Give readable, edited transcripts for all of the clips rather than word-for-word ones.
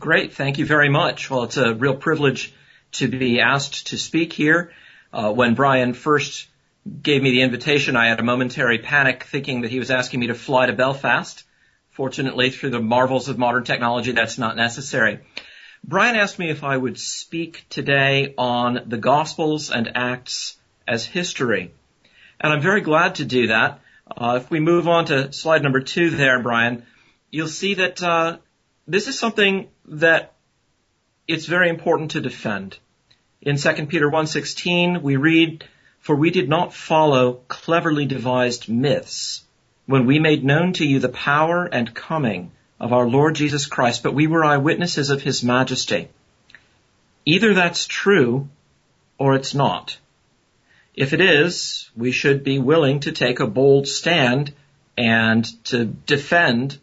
Great. Thank you very much. Well, it's a real privilege to be asked to speak here. When Brian first gave me the invitation, I had a momentary panic thinking that he was asking me to fly to Belfast. Fortunately, through the marvels of modern technology, that's not necessary. Brian asked me if I would speak today on the Gospels and Acts as history. And I'm very glad to do that. If we move on to slide number 2 there, Brian, you'll see that this is something that it's very important to defend. In 2 Peter 1:16, we read, "For we did not follow cleverly devised myths when we made known to you the power and coming of our Lord Jesus Christ, but we were eyewitnesses of his majesty." Either that's true or it's not. If it is, we should be willing to take a bold stand and to defend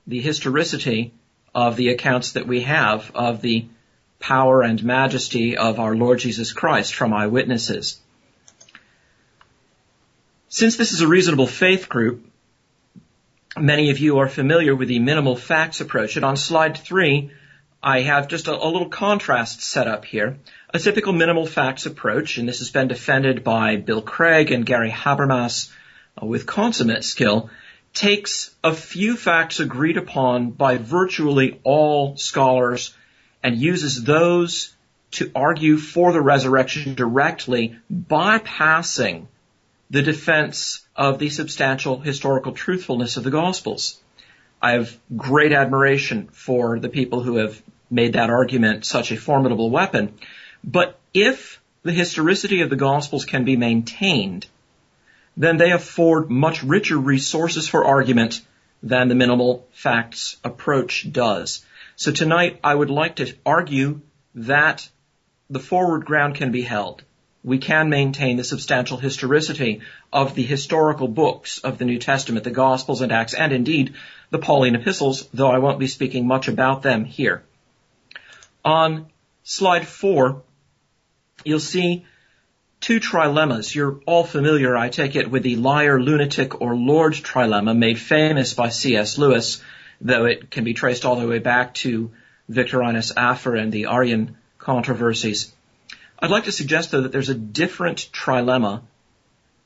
the historicity of the accounts that we have of the power and majesty of our Lord Jesus Christ from eyewitnesses. Since this is a reasonable faith group, many of you are familiar with the minimal facts approach. And on slide 3, I have just a little contrast set up here. A typical minimal facts approach, and this has been defended by Bill Craig and Gary Habermas with consummate skill, takes a few facts agreed upon by virtually all scholars and uses those to argue for the resurrection directly, bypassing the defense of the substantial historical truthfulness of the Gospels. I have great admiration for the people who have made that argument such a formidable weapon. But if the historicity of the Gospels can be maintained, then they afford much richer resources for argument than the minimal facts approach does. So tonight I would like to argue that the forward ground can be held. We can maintain the substantial historicity of the historical books of the New Testament, the Gospels and Acts, and indeed the Pauline epistles, though I won't be speaking much about them here. On slide 4, you'll see 2 trilemmas. You're all familiar, I take it, with the liar, lunatic, or Lord trilemma, made famous by C.S. Lewis, though it can be traced all the way back to Victorinus Afer and the Arian controversies. I'd like to suggest, though, that there's a different trilemma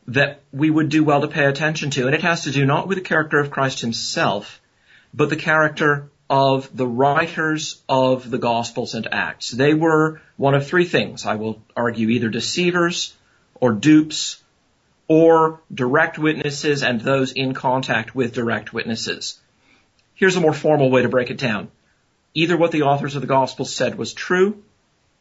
that we would do well to pay attention to, and it has to do not with the character of Christ himself, but the character of the writers of the Gospels and Acts. They were one of 3 things, I will argue, either deceivers or dupes or direct witnesses and those in contact with direct witnesses. Here's a more formal way to break it down. Either what the authors of the Gospels said was true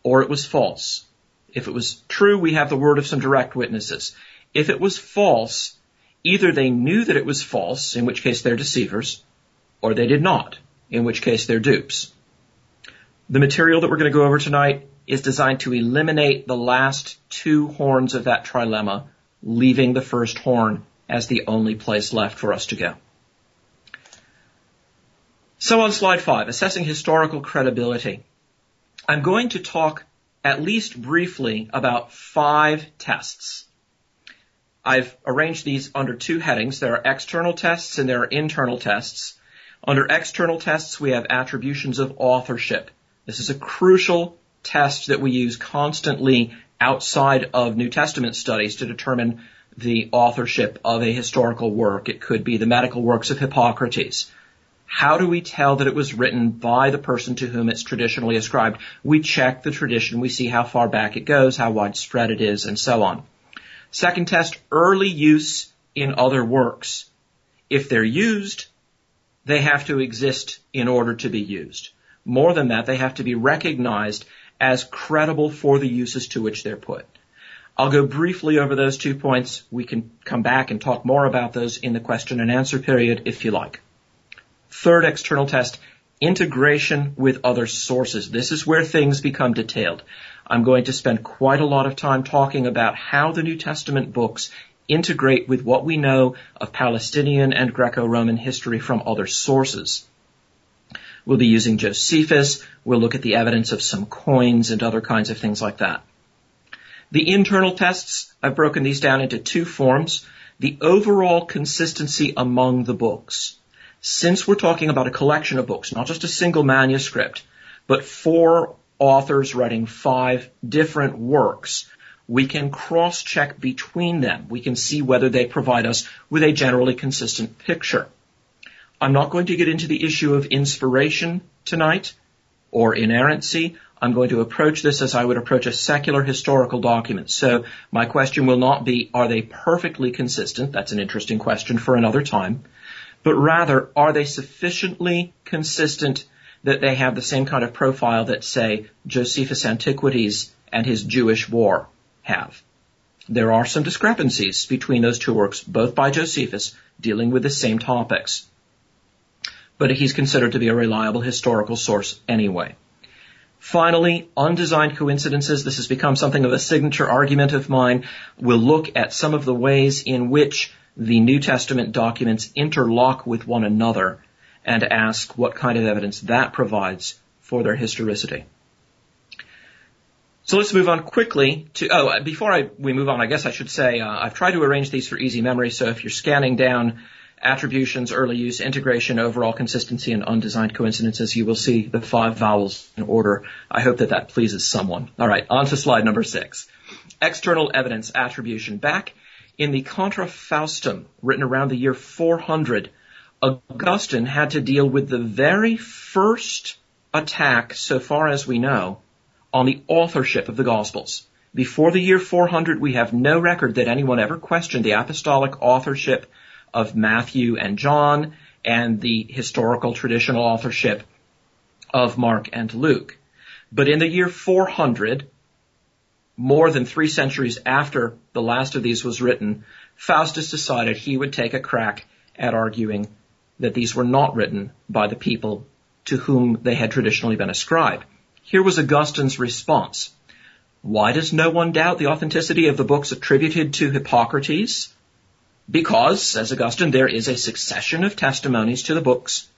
or it was false. If it was true, we have the word of some direct witnesses. If it was false, either they knew that it was false, in which case they're deceivers, or they did not, in which case they're dupes. The material that we're going to go over tonight is designed to eliminate the last 2 horns of that trilemma, leaving the first horn as the only place left for us to go. So on slide 5, assessing historical credibility, I'm going to talk at least briefly about 5 tests. I've arranged these under 2 headings. There are external tests and there are internal tests. Under external tests, we have attributions of authorship. This is a crucial test that we use constantly outside of New Testament studies to determine the authorship of a historical work. It could be the medical works of Hippocrates. How do we tell that it was written by the person to whom it's traditionally ascribed? We check the tradition. We see how far back it goes, how widespread it is, and so on. Second test, early use in other works. If they're used, they have to exist in order to be used. More than that, they have to be recognized as credible for the uses to which they're put. I'll go briefly over those 2 points. We can come back and talk more about those in the question and answer period if you like. Third external test, integration with other sources. This is where things become detailed. I'm going to spend quite a lot of time talking about how the New Testament books integrate with what we know of Palestinian and Greco-Roman history from other sources. We'll be using Josephus. We'll look at the evidence of some coins and other kinds of things like that. The internal tests, I've broken these down into 2 forms. The overall consistency among the books. Since we're talking about a collection of books, not just a single manuscript, but 4 authors writing 5 different works, we can cross-check between them. We can see whether they provide us with a generally consistent picture. I'm not going to get into the issue of inspiration tonight or inerrancy. I'm going to approach this as I would approach a secular historical document. So my question will not be, are they perfectly consistent? That's an interesting question for another time. But rather, are they sufficiently consistent that they have the same kind of profile that, say, Josephus' Antiquities and his Jewish War have? There are some discrepancies between those 2 works, both by Josephus, dealing with the same topics. But he's considered to be a reliable historical source anyway. Finally, undesigned coincidences. This has become something of a signature argument of mine. We'll look at some of the ways in which the New Testament documents interlock with one another and ask what kind of evidence that provides for their historicity. So let's move on quickly to, before we move on, I guess I should say, I've tried to arrange these for easy memory, so if you're scanning down attributions, early use, integration, overall consistency, and undesigned coincidences, you will see the 5 vowels in order. I hope that pleases someone. All right, on to slide number 6. External evidence attribution. Back in the Contra Faustum, written around the year 400, Augustine had to deal with the very first attack, so far as we know, on the authorship of the Gospels. Before the year 400, we have no record that anyone ever questioned the apostolic authorship of Matthew and John and the historical traditional authorship of Mark and Luke. But in the year 400, more than 3 centuries after the last of these was written, Faustus decided he would take a crack at arguing that these were not written by the people to whom they had traditionally been ascribed. Here was Augustine's response. Why does no one doubt the authenticity of the books attributed to Hippocrates? Because, says Augustine, there is a succession of testimonies to the books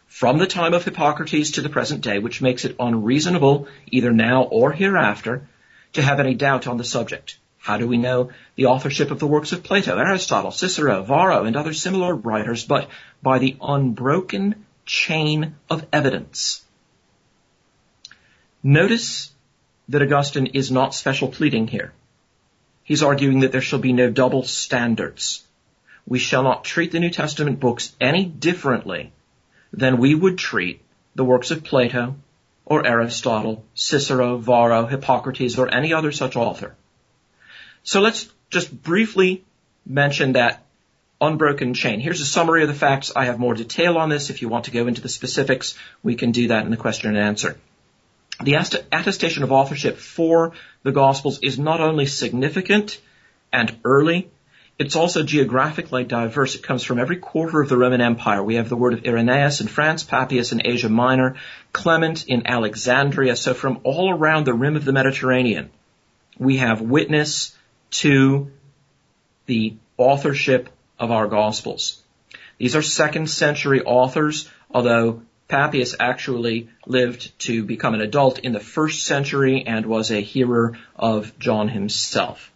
from the time of Hippocrates to the present day, which makes it unreasonable, either now or hereafter, to have any doubt on the subject. How do we know the authorship of the works of Plato, Aristotle, Cicero, Varro, and other similar writers, but by the unbroken chain of evidence? Notice that Augustine is not special pleading here. He's arguing that there shall be no double standards. We shall not treat the New Testament books any differently than we would treat the works of Plato or Aristotle, Cicero, Varro, Hippocrates, or any other such author. So let's just briefly mention that unbroken chain. Here's a summary of the facts. I have more detail on this. If you want to go into the specifics, we can do that in the question and answer. The attestation of authorship for the Gospels is not only significant and early, it's also geographically diverse. It comes from every quarter of the Roman Empire. We have the word of Irenaeus in France, Papias in Asia Minor, Clement in Alexandria. So from all around the rim of the Mediterranean, we have witness to the authorship of our Gospels. These are 2nd century authors, although Papias actually lived to become an adult in the 1st century and was a hearer of John himself.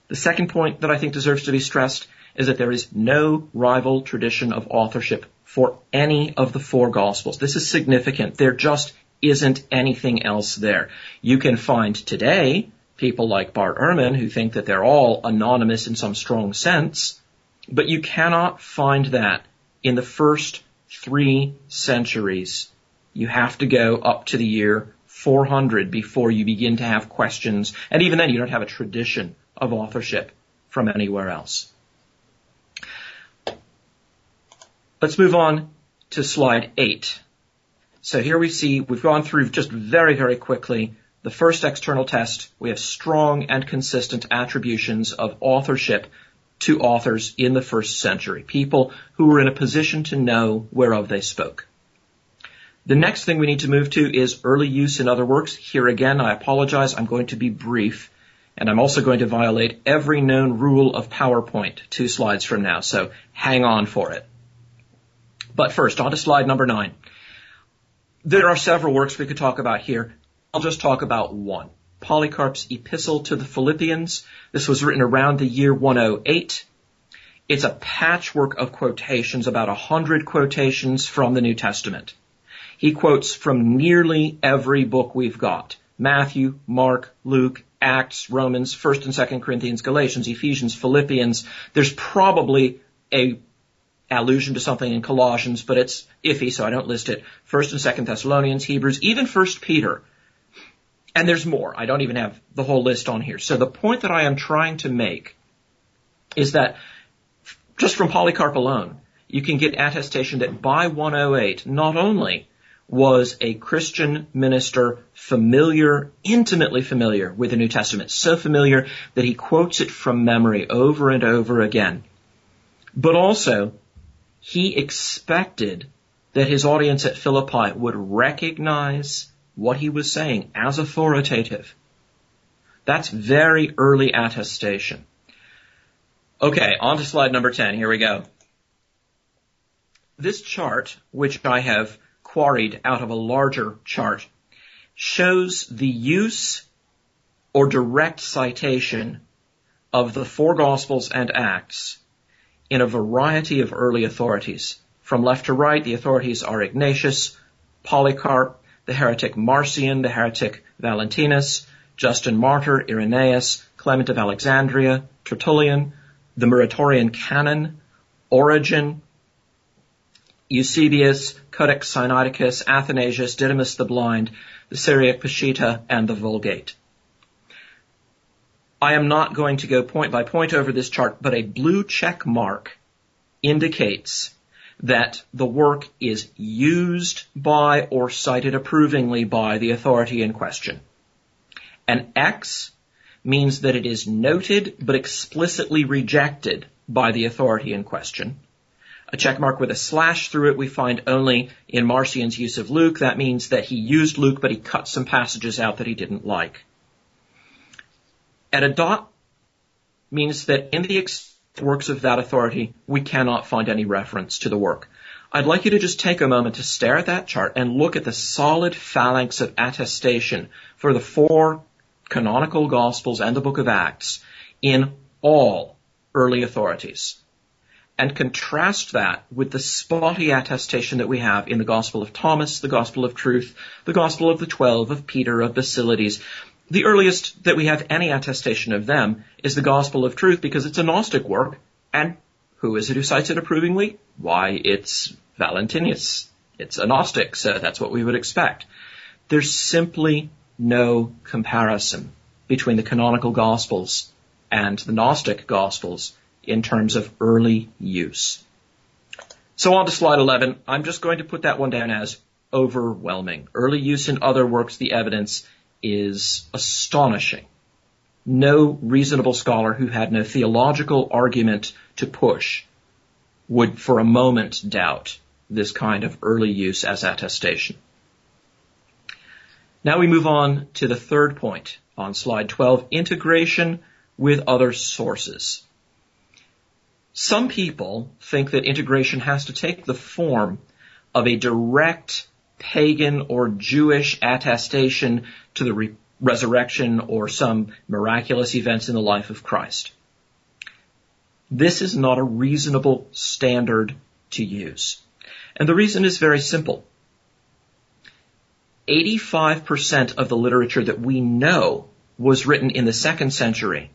The second point that I think deserves to be stressed is that there is no rival tradition of authorship for any of the 4 Gospels. This is significant. There just isn't anything else there. You can find today people like Bart Ehrman who think that they're all anonymous in some strong sense, but you cannot find that in the first 3 centuries. You have to go up to the year 400 before you begin to have questions, and even then you don't have a tradition of authorship from anywhere else. Let's move on to slide 8. So here we see, we've gone through just very, very quickly the first external test. We have strong and consistent attributions of authorship to authors in the 1st century, people who were in a position to know whereof they spoke. The next thing we need to move to is early use in other works. Here again, I apologize, I'm going to be brief, and I'm also going to violate every known rule of PowerPoint 2 slides from now, so hang on for it. But first, on to slide number 9. There are several works we could talk about here. I'll just talk about one. Polycarp's Epistle to the Philippians. This was written around the year 108. It's a patchwork of quotations, about 100 quotations from the New Testament. He quotes from nearly every book we've got. Matthew, Mark, Luke, Acts, Romans, 1st and 2nd Corinthians, Galatians, Ephesians, Philippians. There's probably a allusion to something in Colossians, but it's iffy, so I don't list it. 1st and 2nd Thessalonians, Hebrews, even 1st Peter. And there's more. I don't even have the whole list on here. So the point that I am trying to make is that just from Polycarp alone, you can get attestation that by 108, not only was a Christian minister familiar, intimately familiar with the New Testament, so familiar that he quotes it from memory over and over again, but also he expected that his audience at Philippi would recognize what he was saying as authoritative. That's very early attestation. Okay, on to slide number 10. Here we go. This chart, which I have quarried out of a larger chart, shows the use or direct citation of the four Gospels and Acts in a variety of early authorities. From left to right, the authorities are Ignatius, Polycarp, the heretic Marcion, the heretic Valentinus, Justin Martyr, Irenaeus, Clement of Alexandria, Tertullian, the Muratorian Canon, Origen, Eusebius, Codex Sinaiticus, Athanasius, Didymus the Blind, the Syriac Peshitta, and the Vulgate. I am not going to go point by point over this chart, but a blue check mark indicates that the work is used by or cited approvingly by the authority in question. An X means that it is noted but explicitly rejected by the authority in question. A check mark with a slash through it we find only in Marcion's use of Luke. That means that he used Luke, but he cut some passages out that he didn't like. And a dot means that in the works of that authority, we cannot find any reference to the work. I'd like you to just take a moment to stare at that chart and look at the solid phalanx of attestation for the four canonical Gospels and the book of Acts in all early authorities. And contrast that with the spotty attestation that we have in the Gospel of Thomas, the Gospel of Truth, the Gospel of the 12, of Peter, of Basilides. The earliest that we have any attestation of them is the Gospel of Truth because it's a Gnostic work. And who is it who cites it approvingly? Why, it's Valentinus. It's a Gnostic, so that's what we would expect. There's simply no comparison between the canonical Gospels and the Gnostic Gospels in terms of early use. So on to slide 11. I'm just going to put that one down as overwhelming. Early use in other works, the evidence is astonishing. No reasonable scholar who had no theological argument to push would for a moment doubt this kind of early use as attestation. Now we move on to the third point on slide 12, integration with other sources. Some people think that integration has to take the form of a direct pagan or Jewish attestation to the resurrection or some miraculous events in the life of Christ. This is not a reasonable standard to use. And the reason is very simple. 85% of the literature that we know was written in the 2nd century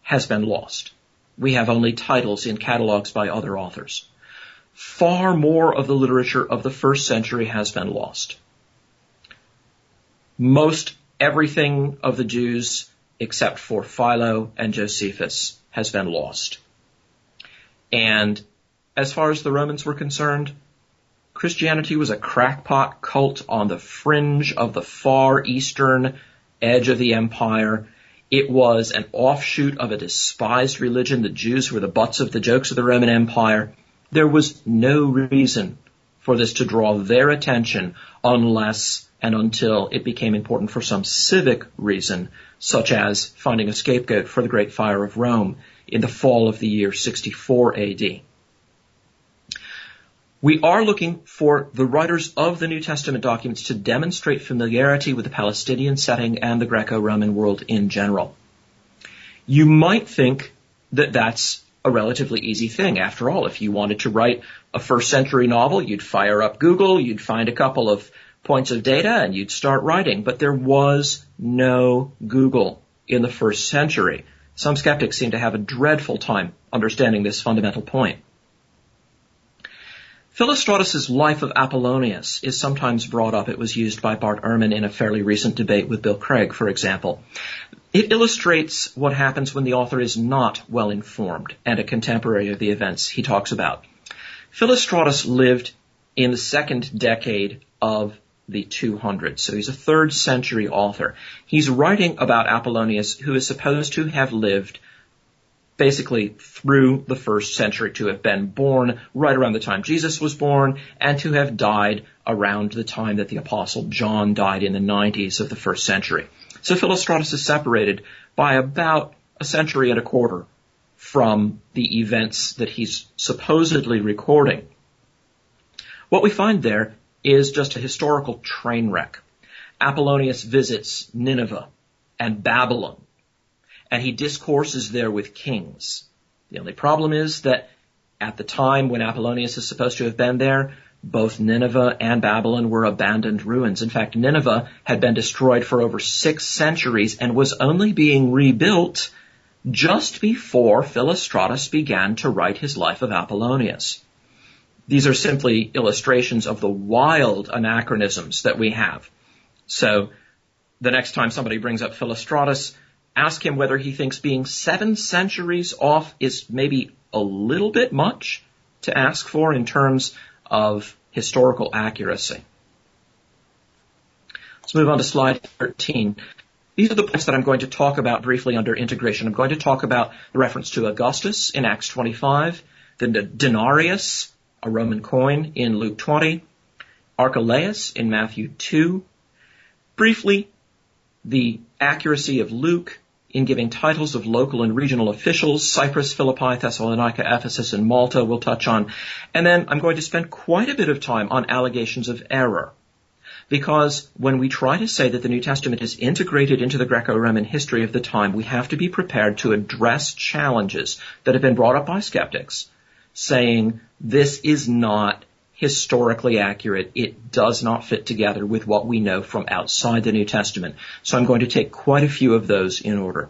has been lost. We have only titles in catalogs by other authors. Far more of the literature of the 1st century has been lost. Most everything of the Jews, except for Philo and Josephus, has been lost. And as far as the Romans were concerned, Christianity was a crackpot cult on the fringe of the far eastern edge of the empire. It was an offshoot of a despised religion. The Jews were the butts of the jokes of the Roman Empire. There was no reason for this to draw their attention unless and until it became important for some civic reason, such as finding a scapegoat for the Great Fire of Rome in the fall of the year 64 AD. We are looking for the writers of the New Testament documents to demonstrate familiarity with the Palestinian setting and the Greco-Roman world in general. You might think that that's a relatively easy thing. After all, if you wanted to write a first century novel, you'd fire up Google, you'd find a couple of points of data, and you'd start writing. But there was no Google in the first century. Some skeptics seem to have a dreadful time understanding this fundamental point. Philostratus' life of Apollonius is sometimes brought up. It was used by Bart Ehrman in a fairly recent debate with Bill Craig, for example. It illustrates what happens when the author is not well informed and a contemporary of the events he talks about. Philostratus lived in the second decade of the 200s, so he's a third century author. He's writing about Apollonius, who is supposed to have lived basically through the first century, to have been born right around the time Jesus was born, and to have died around the time that the Apostle John died in the 90s of the first century. So Philostratus is separated by about a century and a quarter from the events that he's supposedly recording. What we find there is just a historical train wreck. Apollonius visits Nineveh and Babylon, and he discourses there with kings. The only problem is that at the time when Apollonius is supposed to have been there, both Nineveh and Babylon were abandoned ruins. In fact, Nineveh had been destroyed for over 6 centuries and was only being rebuilt just before Philostratus began to write his life of Apollonius. These are simply illustrations of the wild anachronisms that we have. So the next time somebody brings up Philostratus, ask him whether he thinks being 7 centuries off is maybe a little bit much to ask for in terms of historical accuracy. Let's move on to slide 13. These are the points that I'm going to talk about briefly under integration. I'm going to talk about the reference to Augustus in Acts 25, the denarius, a Roman coin, in Luke 20, Archelaus in Matthew 2, briefly the accuracy of Luke in giving titles of local and regional officials, Cyprus, Philippi, Thessalonica, Ephesus, and Malta we'll touch on. And then I'm going to spend quite a bit of time on allegations of error. Because when we try to say that the New Testament is integrated into the Greco-Roman history of the time, we have to be prepared to address challenges that have been brought up by skeptics, saying this is not historically accurate. It does not fit together with what we know from outside the New Testament. So I'm going to take quite a few of those in order.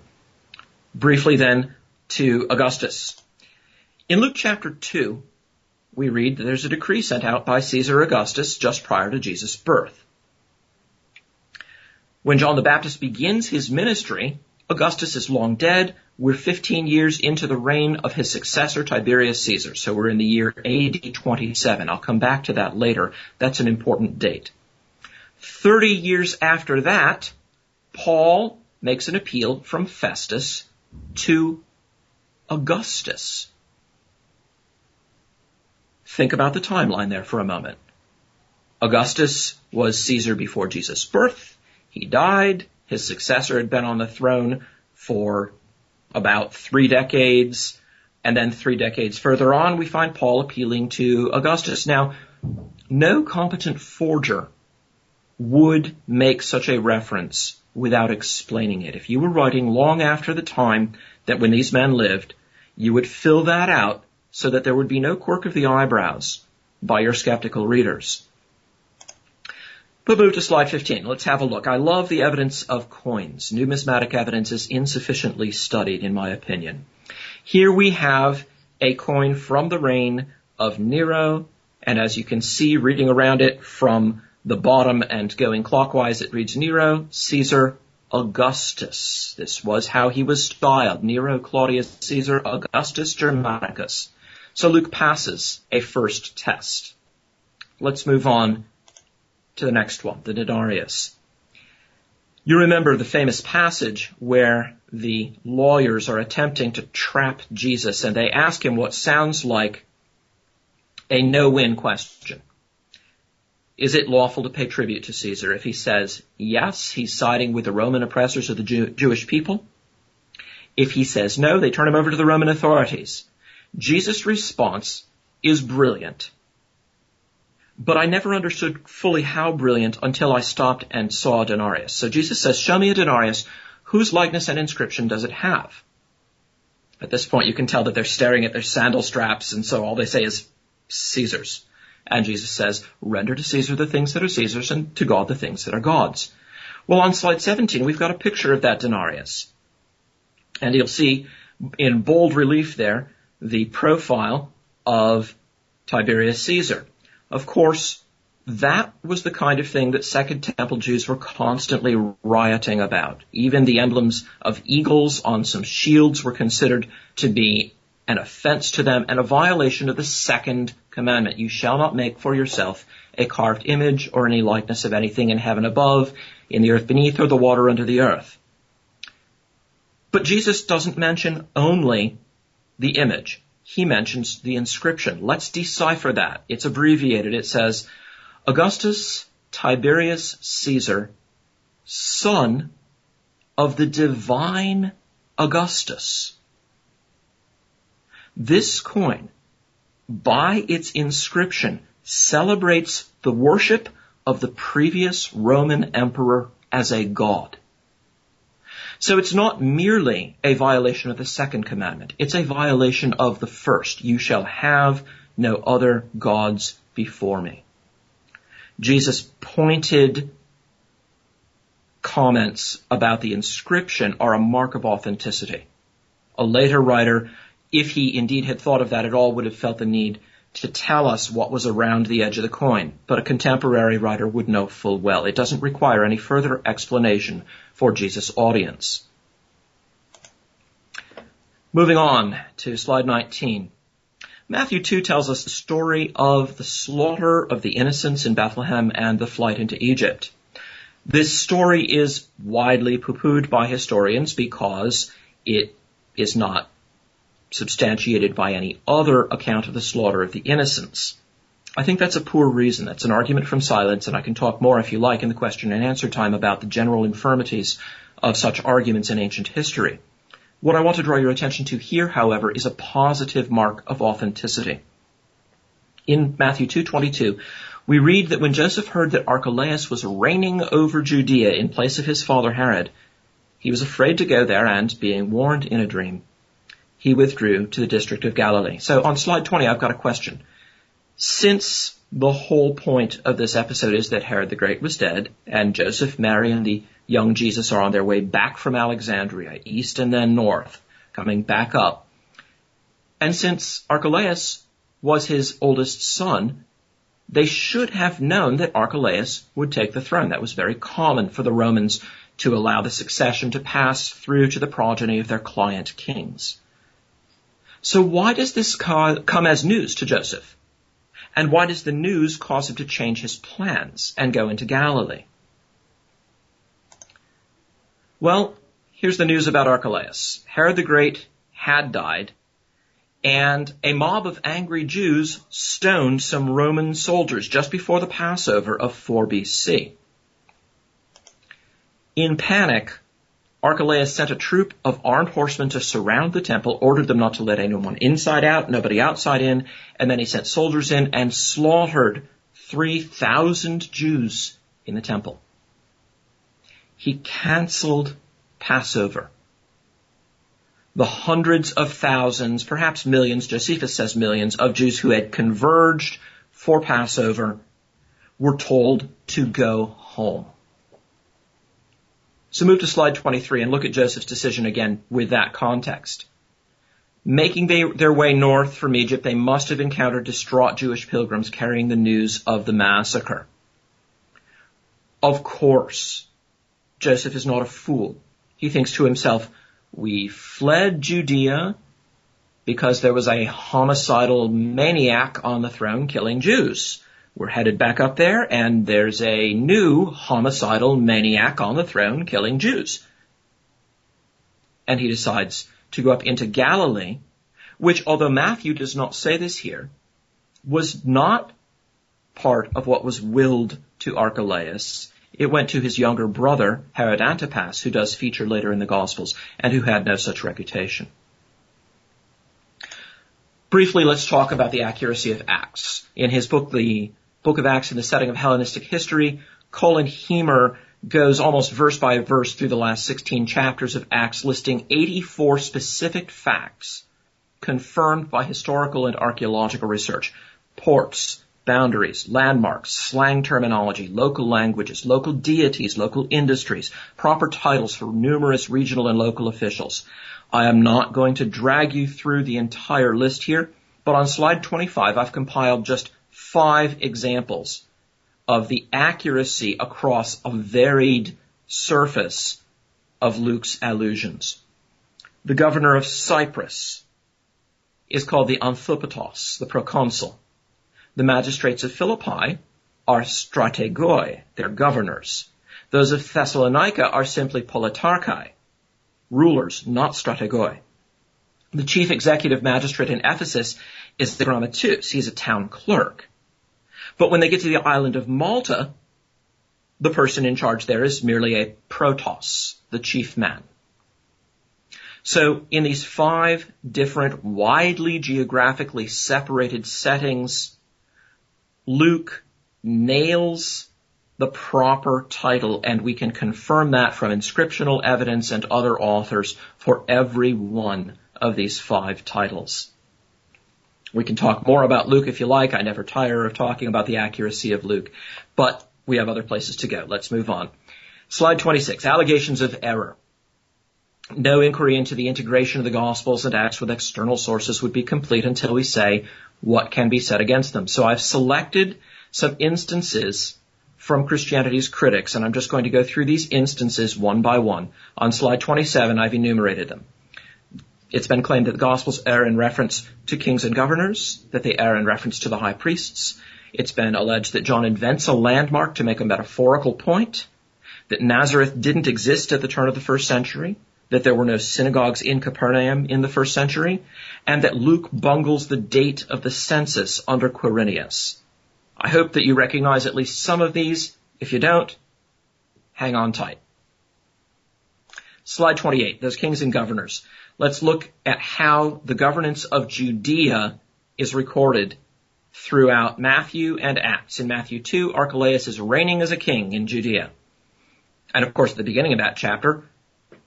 Briefly then to Augustus. In Luke chapter 2, we read that there's a decree sent out by Caesar Augustus just prior to Jesus' birth. When John the Baptist begins his ministry, Augustus is long dead. We're 15 years into the reign of his successor, Tiberius Caesar. So we're in the year AD 27. I'll come back to that later. That's an important date. 30 years after that, Paul makes an appeal from Festus to Augustus. Think about the timeline there for a moment. Augustus was Caesar before Jesus' birth. He died. His successor had been on the throne for about 3 decades. And then 3 decades further on, we find Paul appealing to Augustus. Now, no competent forger would make such a reference without explaining it. If you were writing long after the time that when these men lived, you would fill that out so that there would be no quirk of the eyebrows by your skeptical readers. But move to slide 15. Let's have a look. I love the evidence of coins. Numismatic evidence is insufficiently studied, in my opinion. Here we have a coin from the reign of Nero, and as you can see, reading around it from the bottom and going clockwise, it reads Nero, Caesar, Augustus. This was how he was styled. Nero, Claudius, Caesar, Augustus, Germanicus. So Luke passes a first test. Let's move on to the next one, the denarius. You remember the famous passage where the lawyers are attempting to trap Jesus, and they ask him what sounds like a no-win question. Is it lawful to pay tribute to Caesar? If he says yes, he's siding with the Roman oppressors of the Jewish people. If he says no, they turn him over to the Roman authorities. Jesus' response is brilliant. But I never understood fully how brilliant until I stopped and saw a denarius. So Jesus says, show me a denarius. Whose likeness and inscription does it have? At this point, you can tell that they're staring at their sandal straps, and so all they say is, Caesar's. And Jesus says, render to Caesar the things that are Caesar's, and to God the things that are God's. Well, on slide 17, we've got a picture of that denarius. And you'll see in bold relief there the profile of Tiberius Caesar. Of course, that was the kind of thing that Second Temple Jews were constantly rioting about. Even the emblems of eagles on some shields were considered to be an offense to them and a violation of the second commandment. You shall not make for yourself a carved image or any likeness of anything in heaven above, in the earth beneath, or the water under the earth. But Jesus doesn't mention only the image. He mentions the inscription. Let's decipher that. It's abbreviated. It says, Augustus Tiberius Caesar, son of the divine Augustus. This coin, by its inscription, celebrates the worship of the previous Roman emperor as a god. So it's not merely a violation of the second commandment. It's a violation of the first. You shall have no other gods before me. Jesus' pointed comments about the inscription are a mark of authenticity. A later writer, if he indeed had thought of that at all, would have felt the need to tell us what was around the edge of the coin. But a contemporary writer would know full well. It doesn't require any further explanation for Jesus' audience. Moving on to slide 19. Matthew 2 tells us the story of the slaughter of the innocents in Bethlehem and the flight into Egypt. This story is widely poo-pooed by historians because it is not substantiated by any other account of the slaughter of the innocents. I think that's a poor reason. That's an argument from silence, and I can talk more if you like in the question and answer time about the general infirmities of such arguments in ancient history. What I want to draw your attention to here, however, is a positive mark of authenticity. In Matthew 2:22, we read that when Joseph heard that Archelaus was reigning over Judea in place of his father Herod, he was afraid to go there, and, being warned in a dream, he withdrew to the district of Galilee. So on slide 20, I've got a question. Since the whole point of this episode is that Herod the Great was dead, and Joseph, Mary, and the young Jesus are on their way back from Alexandria, east and then north, coming back up. And since Archelaus was his oldest son, they should have known that Archelaus would take the throne. That was very common for the Romans to allow the succession to pass through to the progeny of their client kings. So why does this come as news to Joseph? And why does the news cause him to change his plans and go into Galilee? Well, here's the news about Archelaus. Herod the Great had died, and a mob of angry Jews stoned some Roman soldiers just before the Passover of 4 BC. In panic, Archelaus sent a troop of armed horsemen to surround the temple, ordered them not to let anyone inside out, nobody outside in, and then he sent soldiers in and slaughtered 3,000 Jews in the temple. He canceled Passover. The hundreds of thousands, perhaps millions, Josephus says millions, of Jews who had converged for Passover were told to go home. So move to slide 23 and look at Joseph's decision again with that context. Making their way north from Egypt, they must have encountered distraught Jewish pilgrims carrying the news of the massacre. Of course, Joseph is not a fool. He thinks to himself, we fled Judea because there was a homicidal maniac on the throne killing Jews. We're headed back up there, and there's a new homicidal maniac on the throne killing Jews. And he decides to go up into Galilee, which, although Matthew does not say this here, was not part of what was willed to Archelaus. It went to his younger brother, Herod Antipas, who does feature later in the Gospels, and who had no such reputation. Briefly, let's talk about the accuracy of Acts. In his book, The Book of Acts in the Setting of Hellenistic History, Colin Hemer goes almost verse by verse through the last 16 chapters of Acts, listing 84 specific facts confirmed by historical and archaeological research. Ports, boundaries, landmarks, slang terminology, local languages, local deities, local industries, proper titles for numerous regional and local officials. I am not going to drag you through the entire list here, but on slide 25, I've compiled just 5 examples of the accuracy across a varied surface of Luke's allusions. The governor of Cyprus is called the Anthropotos, the proconsul. The magistrates of Philippi are strategoi, they're governors. Those of Thessalonica are simply politarchai, rulers, not strategoi. The chief executive magistrate in Ephesus is the grammateus, he's a town clerk. But when they get to the island of Malta, the person in charge there is merely a protos, the chief man. So in these 5 different, widely geographically separated settings, Luke nails the proper title, and we can confirm that from inscriptional evidence and other authors for every one of these 5 titles. We can talk more about Luke if you like. I never tire of talking about the accuracy of Luke, but we have other places to go. Let's move on. Slide 26, allegations of error. No inquiry into the integration of the Gospels and Acts with external sources would be complete until we say what can be said against them. So I've selected some instances from Christianity's critics, and I'm just going to go through these instances one by one. On slide 27, I've enumerated them. It's been claimed that the Gospels err in reference to kings and governors, that they err in reference to the high priests. It's been alleged that John invents a landmark to make a metaphorical point, that Nazareth didn't exist at the turn of the first century, that there were no synagogues in Capernaum in the first century, and that Luke bungles the date of the census under Quirinius. I hope that you recognize at least some of these. If you don't, hang on tight. Slide 28, those kings and governors. Let's look at how the governance of Judea is recorded throughout Matthew and Acts. In Matthew 2, Archelaus is reigning as a king in Judea. And of course, at the beginning of that chapter,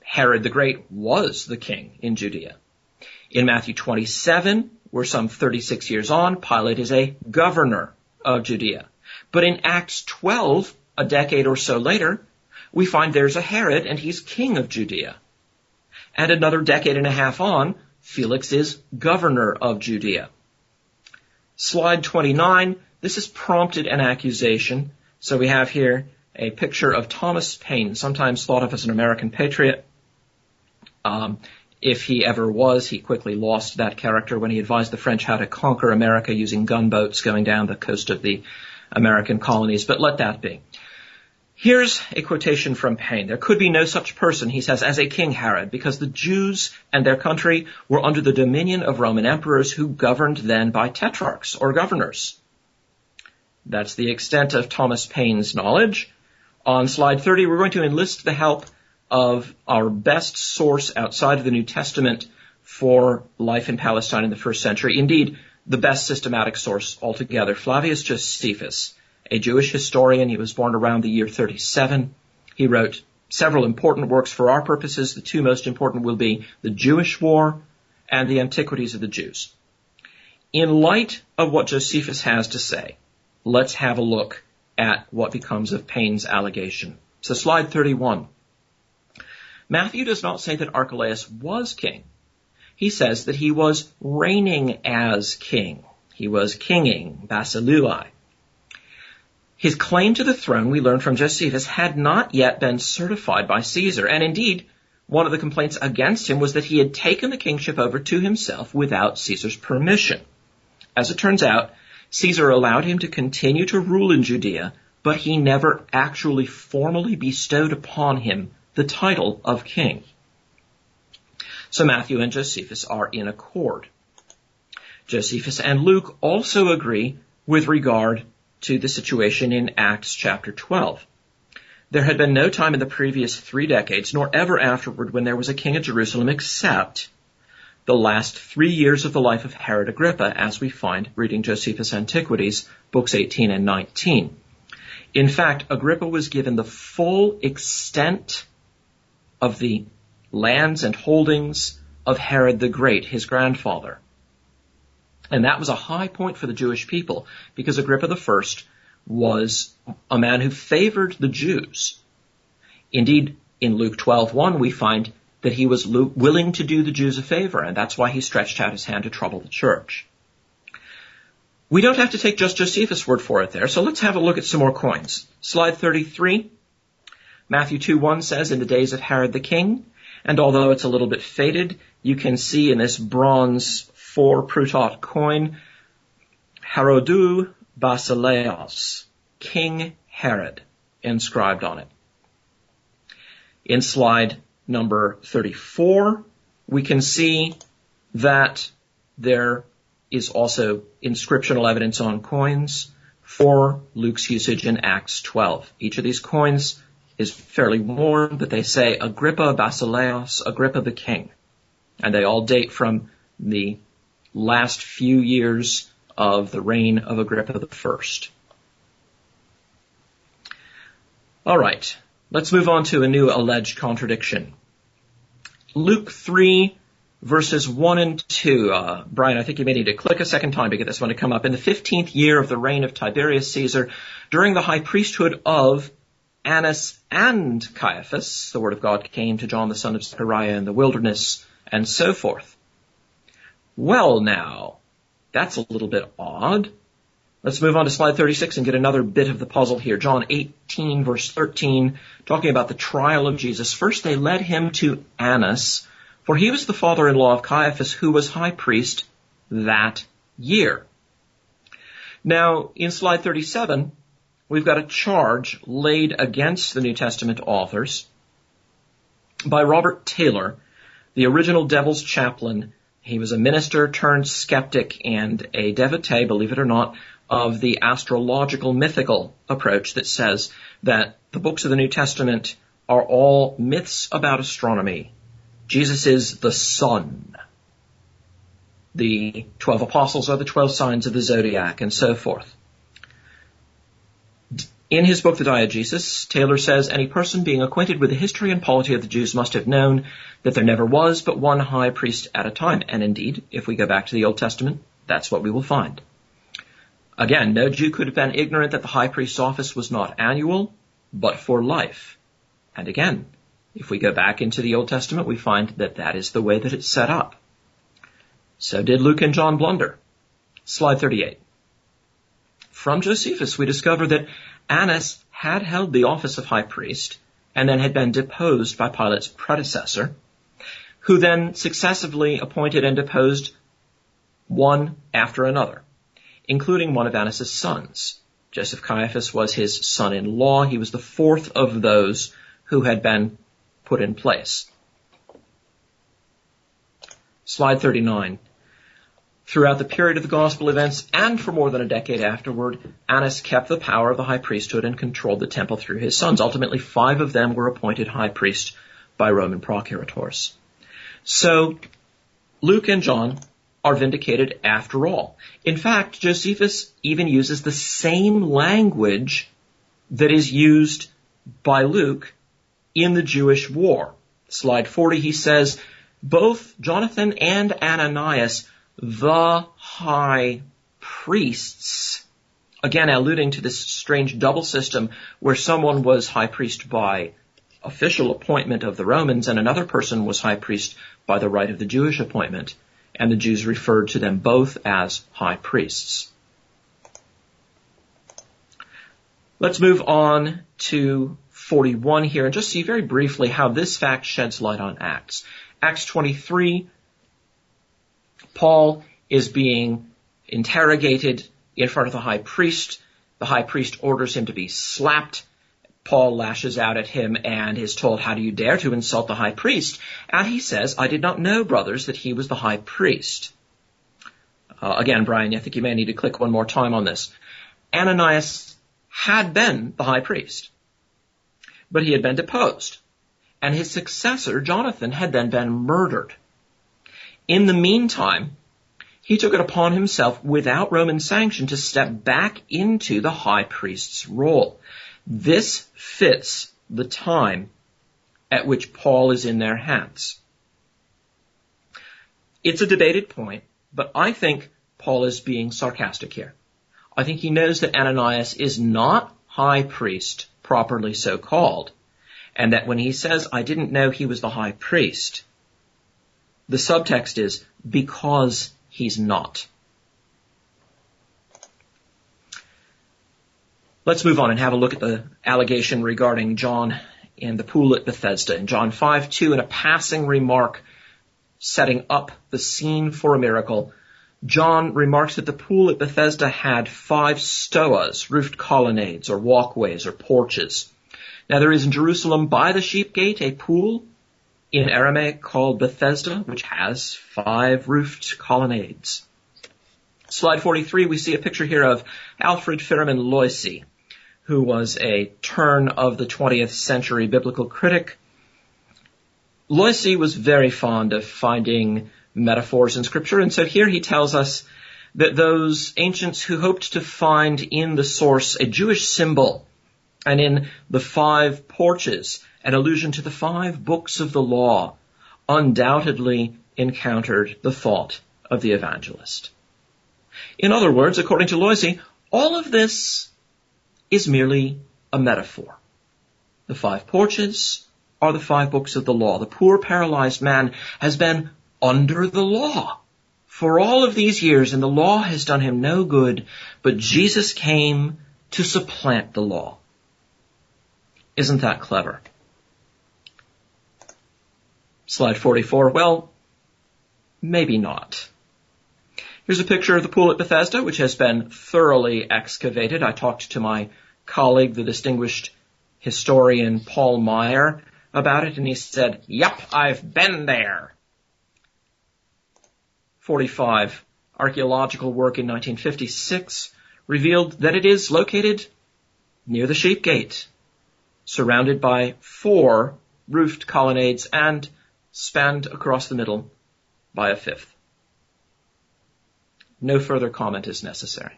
Herod the Great was the king in Judea. In Matthew 27, we're some 36 years on, Pilate is a governor of Judea. But in Acts 12, a decade or so later, we find there's a Herod and he's king of Judea. And another decade and a half on, Felix is governor of Judea. Slide 29, this has prompted an accusation. So we have here a picture of Thomas Paine, sometimes thought of as an American patriot. If he ever was, he quickly lost that character when he advised the French how to conquer America using gunboats going down the coast of the American colonies. But let that be. Here's a quotation from Paine. There could be no such person, he says, as a King Herod, because the Jews and their country were under the dominion of Roman emperors who governed then by tetrarchs or governors. That's the extent of Thomas Paine's knowledge. On slide 30, we're going to enlist the help of our best source outside of the New Testament for life in Palestine in the first century. Indeed, the best systematic source altogether, Flavius Josephus, a Jewish historian. He was born around the year 37. He wrote several important works for our purposes. The 2 most important will be the Jewish War and the Antiquities of the Jews. In light of what Josephus has to say, let's have a look at what becomes of Paine's allegation. So slide 31. Matthew does not say that Archelaus was king. He says that he was reigning as king. He was kinging, basilui. His claim to the throne, we learn from Josephus, had not yet been certified by Caesar. And indeed, one of the complaints against him was that he had taken the kingship over to himself without Caesar's permission. As it turns out, Caesar allowed him to continue to rule in Judea, but he never actually formally bestowed upon him the title of king. So Matthew and Josephus are in accord. Josephus and Luke also agree with regard to the situation in Acts chapter 12. There had been no time in the previous 3 decades, nor ever afterward, when there was a king at Jerusalem, except the last 3 years of the life of Herod Agrippa, as we find reading Josephus' Antiquities, books 18 and 19. In fact, Agrippa was given the full extent of the lands and holdings of Herod the Great, his grandfather. And that was a high point for the Jewish people, because Agrippa I was a man who favored the Jews. Indeed, in Luke 12:1, we find that he was willing to do the Jews a favor, and that's why he stretched out his hand to trouble the church. We don't have to take just Josephus' word for it there, so let's have a look at some more coins. Slide 33. Matthew 2:1 says, in the days of Herod the king, and although it's a little bit faded, you can see in this bronze 4 prutot coin, Herodou Basileos, King Herod, inscribed on it. In slide number 34, we can see that there is also inscriptional evidence on coins for Luke's usage in Acts 12. Each of these coins is fairly worn, but they say Agrippa Basileos, Agrippa the king. And they all date from the last few years of the reign of Agrippa I. All right, let's move on to a new alleged contradiction. Luke 3, verses 1 and 2. Brian, I think you may need to click a second time to get this one to come up. In the 15th year of the reign of Tiberius Caesar, during the high priesthood of Annas and Caiaphas, the word of God came to John the son of Zechariah in the wilderness, and so forth. Well now, that's a little bit odd. Let's move on to slide 36 and get another bit of the puzzle here. John 18, verse 13, talking about the trial of Jesus. First they led him to Annas, for he was the father-in-law of Caiaphas, who was high priest that year. Now, in slide 37, we've got a charge laid against the New Testament authors by Robert Taylor, the original devil's chaplain. He was a minister turned skeptic and a devotee, believe it or not, of the astrological mythical approach that says that the books of the New Testament are all myths about astronomy. Jesus is the sun. The 12 apostles are the 12 signs of the zodiac, and so forth. In his book, The Diegesis, Taylor says, any person being acquainted with the history and polity of the Jews must have known that there never was but one high priest at a time. And indeed, if we go back to the Old Testament, that's what we will find. Again, no Jew could have been ignorant that the high priest's office was not annual, but for life. And again, if we go back into the Old Testament, we find that that is the way that it's set up. So did Luke and John blunder. Slide 38. From Josephus, we discover that Annas had held the office of high priest and then had been deposed by Pilate's predecessor, who then successively appointed and deposed one after another, including one of Annas' sons. Joseph Caiaphas was his son-in-law. He was the fourth of those who had been put in place. Slide 39. Throughout the period of the gospel events and for more than a decade afterward, Annas kept the power of the high priesthood and controlled the temple through his sons. Ultimately, 5 of them were appointed high priest by Roman procurators. So, Luke and John are vindicated after all. In fact, Josephus even uses the same language that is used by Luke in the Jewish war. Slide 40, he says, both Jonathan and Ananias, the high priests, again alluding to this strange double system where someone was high priest by official appointment of the Romans and another person was high priest by the right of the Jewish appointment, and the Jews referred to them both as high priests. Let's move on to 41 here and just see very briefly how this fact sheds light on Acts. Acts 23, Paul is being interrogated in front of the high priest. The high priest orders him to be slapped. Paul lashes out at him and is told, how do you dare to insult the high priest? And he says, I did not know, brothers, that he was the high priest. Again, Brian, I think you may need to click one more time on this. Ananias had been the high priest, but he had been deposed, and his successor, Jonathan, had then been murdered. In the meantime, he took it upon himself without Roman sanction to step back into the high priest's role. This fits the time at which Paul is in their hands. It's a debated point, but I think Paul is being sarcastic here. I think he knows that Ananias is not high priest, properly so called, and that when he says, I didn't know he was the high priest, the subtext is because he's not. Let's move on and have a look at the allegation regarding John in the pool at Bethesda. In John 5:2, in a passing remark setting up the scene for a miracle, John remarks that the pool at Bethesda had 5 stoas, roofed colonnades or walkways or porches. Now there is in Jerusalem by the sheep gate a pool in Aramaic called Bethesda, which has 5 roofed colonnades. Slide 43, we see a picture here of Alfred Loisy, who was a turn of the 20th century biblical critic. Loisy was very fond of finding metaphors in Scripture, and so here he tells us that those ancients who hoped to find in the source a Jewish symbol, and in the 5 porches an allusion to the 5 books of the law, undoubtedly encountered the thought of the evangelist. In other words, according to Loisy, all of this is merely a metaphor. The 5 porches are the 5 books of the law. The poor paralyzed man has been under the law for all of these years, and the law has done him no good, but Jesus came to supplant the law. Isn't that clever? Slide 44, well, maybe not. Here's a picture of the pool at Bethesda, which has been thoroughly excavated. I talked to my colleague, the distinguished historian Paul Meyer, about it, and he said, "Yep, I've been there." 45. Archaeological work in 1956 revealed that it is located near the sheep gate, surrounded by 4 roofed colonnades and spanned across the middle by a 5th. No further comment is necessary.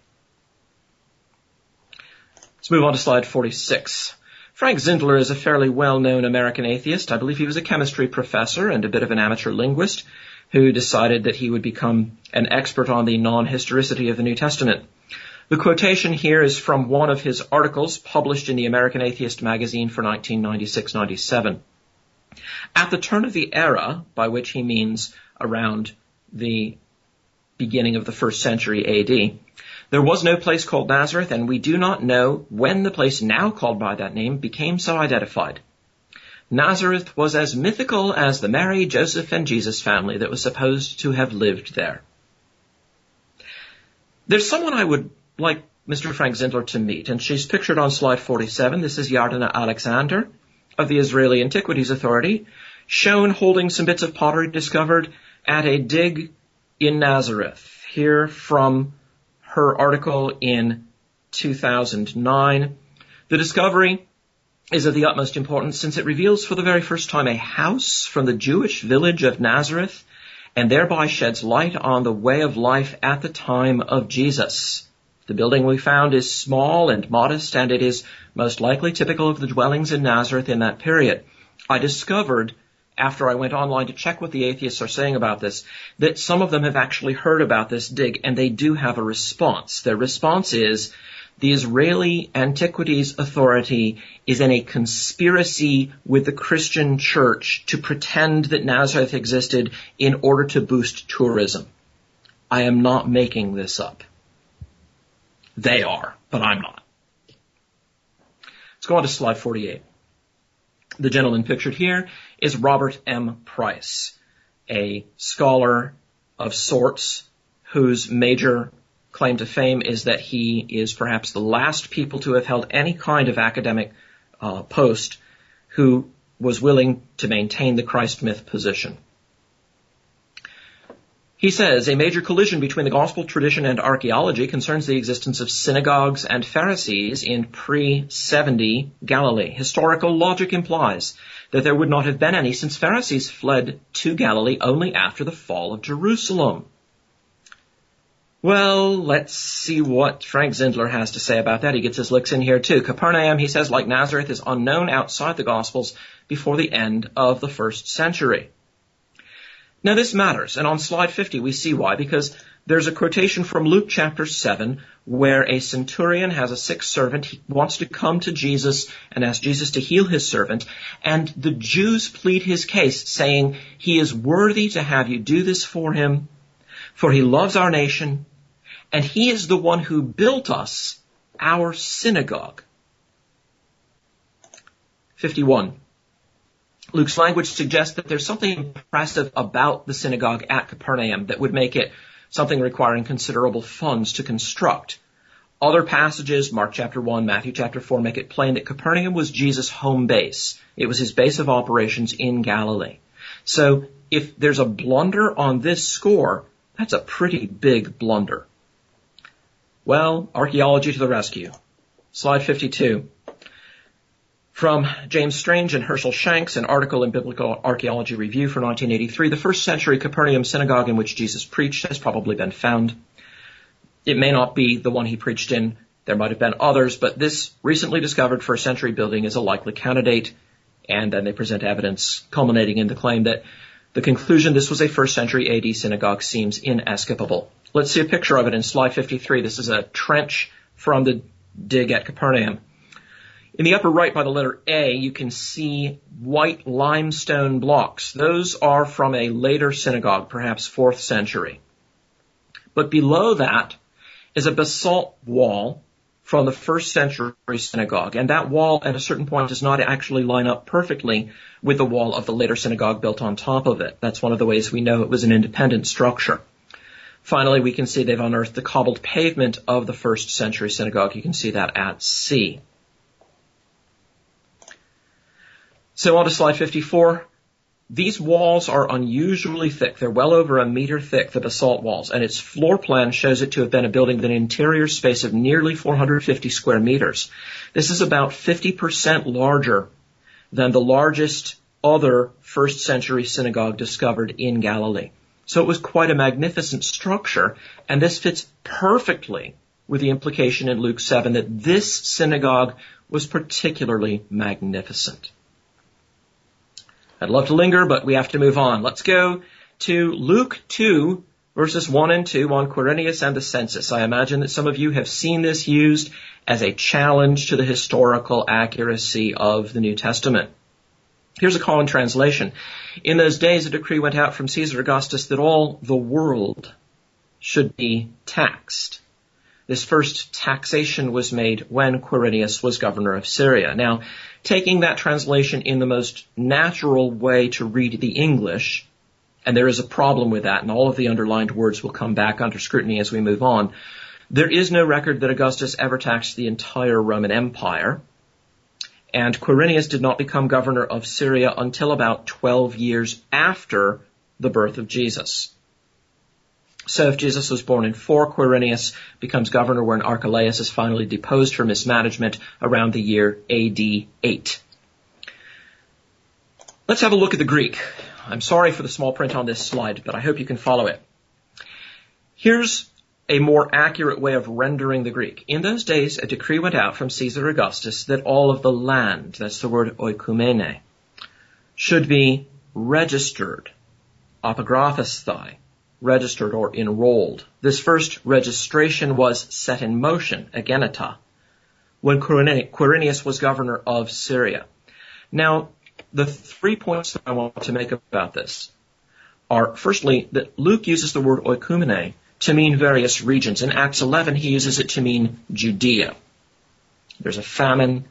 Let's move on to slide 46. Frank Zindler is a fairly well-known American atheist. I believe he was a chemistry professor and a bit of an amateur linguist who decided that he would become an expert on the non-historicity of the New Testament. The quotation here is from one of his articles published in the American Atheist magazine for 1996-97. At the turn of the era, by which he means around the beginning of the 1st century AD, there was no place called Nazareth, and we do not know when the place now called by that name became so identified. Nazareth was as mythical as the Mary, Joseph, and Jesus family that was supposed to have lived there. There's someone I would like Mr. Frank Zindler to meet, and she's pictured on slide 47. This is Yardana Alexander of the Israeli Antiquities Authority, shown holding some bits of pottery discovered at a dig in Nazareth. Here from her article in 2009. The discovery is of the utmost importance since it reveals for the very first time a house from the Jewish village of Nazareth and thereby sheds light on the way of life at the time of Jesus. The building we found is small and modest, and it is most likely typical of the dwellings in Nazareth in that period. I discovered, after I went online to check what the atheists are saying about this, that some of them have actually heard about this dig, and they do have a response. Their response is, the Israeli Antiquities Authority is in a conspiracy with the Christian church to pretend that Nazareth existed in order to boost tourism. I am not making this up. They are, but I'm not. Let's go on to slide 48. The gentleman pictured here is Robert M. Price, a scholar of sorts whose major claim to fame is that he is perhaps the last people to have held any kind of academic post who was willing to maintain the Christ myth position. He says, a major collision between the gospel tradition and archaeology concerns the existence of synagogues and Pharisees in pre-70 Galilee. Historical logic implies that there would not have been any, since Pharisees fled to Galilee only after the fall of Jerusalem. Well, let's see what Frank Zindler has to say about that. He gets his licks in here too. Capernaum, he says, like Nazareth, is unknown outside the Gospels before the end of the 1st century. Now this matters, and on slide 50 we see why, because there's a quotation from Luke chapter 7 where a centurion has a sick servant. He wants to come to Jesus and ask Jesus to heal his servant, and the Jews plead his case, saying, he is worthy to have you do this for him, for he loves our nation, and he is the one who built us our synagogue. 51. Luke's language suggests that there's something impressive about the synagogue at Capernaum that would make it something requiring considerable funds to construct. Other passages, Mark chapter 1, Matthew chapter 4, make it plain that Capernaum was Jesus' home base. It was his base of operations in Galilee. So if there's a blunder on this score, that's a pretty big blunder. Well, archaeology to the rescue. Slide 52. From James Strange and Herschel Shanks, an article in Biblical Archaeology Review for 1983, the 1st century Capernaum synagogue in which Jesus preached has probably been found. It may not be the one he preached in. There might have been others, but this recently discovered 1st century building is a likely candidate. And then they present evidence culminating in the claim that the conclusion this was a 1st century AD synagogue seems inescapable. Let's see a picture of it in slide 53. This is a trench from the dig at Capernaum. In the upper right by the letter A, you can see white limestone blocks. Those are from a later synagogue, perhaps 4th century. But below that is a basalt wall from the 1st century synagogue. And that wall at a certain point does not actually line up perfectly with the wall of the later synagogue built on top of it. That's one of the ways we know it was an independent structure. Finally, we can see they've unearthed the cobbled pavement of the 1st century synagogue. You can see that at C. So on to slide 54. These walls are unusually thick. They're well over 1 meter thick, the basalt walls, and its floor plan shows it to have been a building with an interior space of nearly 450 square meters. This is about 50% larger than the largest other 1st century synagogue discovered in Galilee. So it was quite a magnificent structure, and this fits perfectly with the implication in Luke 7 that this synagogue was particularly magnificent. I'd love to linger, but we have to move on. Let's go to Luke 2, verses 1 and 2 on Quirinius and the census. I imagine that some of you have seen this used as a challenge to the historical accuracy of the New Testament. Here's a common translation. In those days, a decree went out from Caesar Augustus that all the world should be taxed. This first taxation was made when Quirinius was governor of Syria. Now, taking that translation in the most natural way to read the English, and there is a problem with that, and all of the underlined words will come back under scrutiny as we move on, there is no record that Augustus ever taxed the entire Roman Empire, and Quirinius did not become governor of Syria until about 12 years after the birth of Jesus. So if Jesus was born in 4, Quirinius becomes governor when Archelaus is finally deposed for mismanagement around the year AD 8. Let's have a look at the Greek. I'm sorry for the small print on this slide, but I hope you can follow it. Here's a more accurate way of rendering the Greek. In those days, a decree went out from Caesar Augustus that all of the land, that's the word oikumene, should be registered, apographesthai, registered or enrolled. This first registration was set in motion, agenita, when Quirinius was governor of Syria. Now, the 3 points that I want to make about this are, firstly, that Luke uses the word oikumene to mean various regions. In Acts 11, he uses it to mean Judea. There's a famine,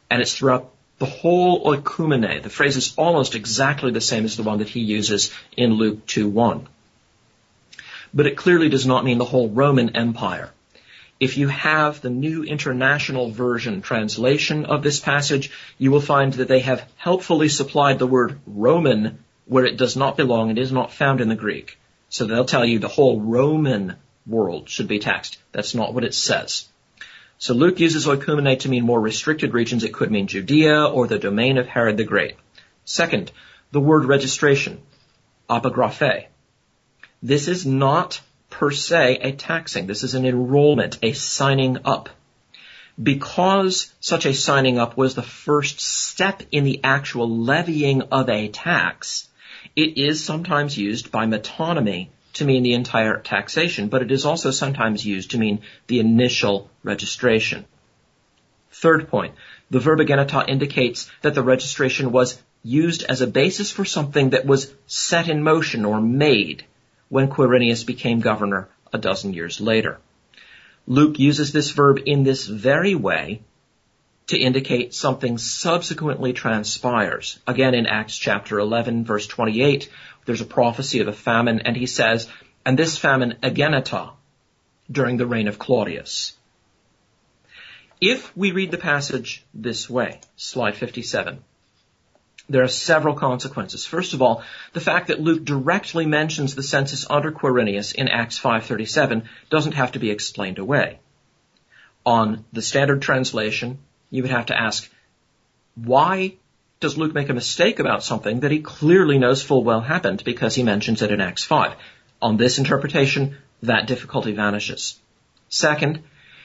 and it's throughout the whole oikumene. The phrase is almost exactly the same as the one that he uses in Luke 2:1. But it clearly does not mean the whole Roman Empire. If you have the New International Version translation of this passage, you will find that they have helpfully supplied the word Roman where it does not belong and is not found in the Greek. So they'll tell you the whole Roman world should be taxed. That's not what it says. So Luke uses oikumene to mean more restricted regions. It could mean Judea or the domain of Herod the Great. Second, the word registration, apographe. This is not per se a taxing. This is an enrollment, a signing up. Because such a signing up was the first step in the actual levying of a tax, it is sometimes used by metonymy to mean the entire taxation, but it is also sometimes used to mean the initial registration. Third point, the verb agenita indicates that the registration was used as a basis for something that was set in motion or made when Quirinius became governor a dozen years later. Luke uses this verb in this very way to indicate something subsequently transpires. Again, in Acts chapter 11, verse 28, there's a prophecy of a famine, and he says, and this famine agenita during the reign of Claudius. If we read the passage this way, slide 57, there are several consequences. First of all, the fact that Luke directly mentions the census under Quirinius in Acts 5:37 doesn't have to be explained away. On the standard translation, you would have to ask, why does Luke make a mistake about something that he clearly knows full well happened because he mentions it in Acts 5? On this interpretation, that difficulty vanishes. Second,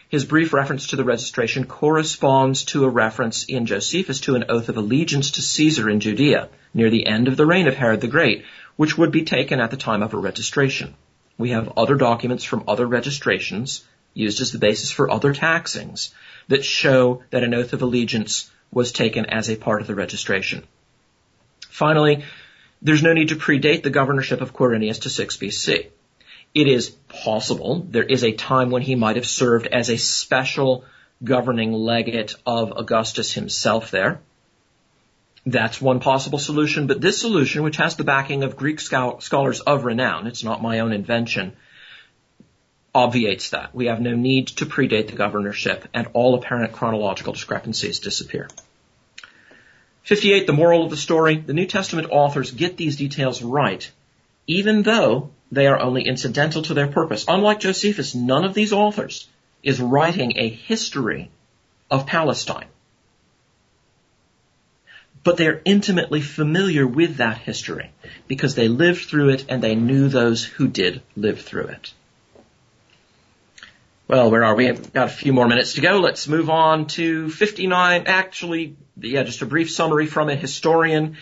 his brief reference to the registration corresponds to a reference in Josephus to an oath of allegiance to Caesar in Judea near the end of the reign of Herod the Great, which would be taken at the time of a registration. We have other documents from other registrations used as the basis for other taxings that show that an oath of allegiance was taken as a part of the registration. Finally, there's no need to predate the governorship of Quirinius to 6 BC. It is possible there is a time when he might have served as a special governing legate of Augustus himself there. That's one possible solution, but this solution, which has the backing of Greek scholars of renown, it's not my own invention, obviates that. We have no need to predate the governorship, and all apparent chronological discrepancies disappear. 58, the moral of the story. The New Testament authors get these details right, even though they are only incidental to their purpose. Unlike Josephus, none of these authors is writing a history of Palestine. But they're intimately familiar with that history because they lived through it and they knew those who did live through it. Well, where are we? We've got a few more minutes to go. Let's move on to 59. Actually, just a brief summary from a historian.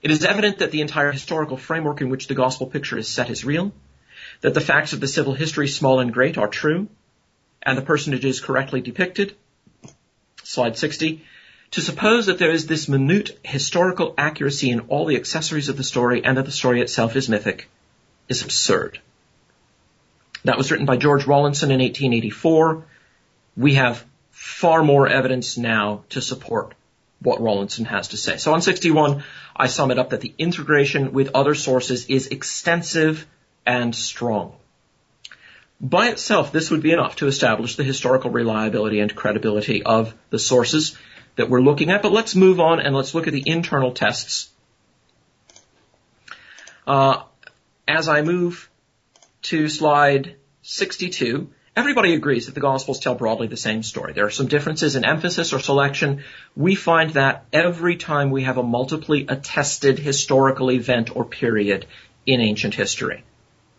It is evident that the entire historical framework in which the gospel picture is set is real, that the facts of the civil history, small and great, are true, and the personages correctly depicted. Slide 60. To suppose that there is this minute historical accuracy in all the accessories of the story and that the story itself is mythic is absurd. That was written by George Rawlinson in 1884. We have far more evidence now to support what Rawlinson has to say. So on 61, I sum it up that the integration with other sources is extensive and strong. By itself, this would be enough to establish the historical reliability and credibility of the sources that we're looking at. But let's move on and let's look at the internal tests. As I move to slide 62, everybody agrees that the Gospels tell broadly the same story. There are some differences in emphasis or selection. We find that every time we have a multiply attested historical event or period in ancient history.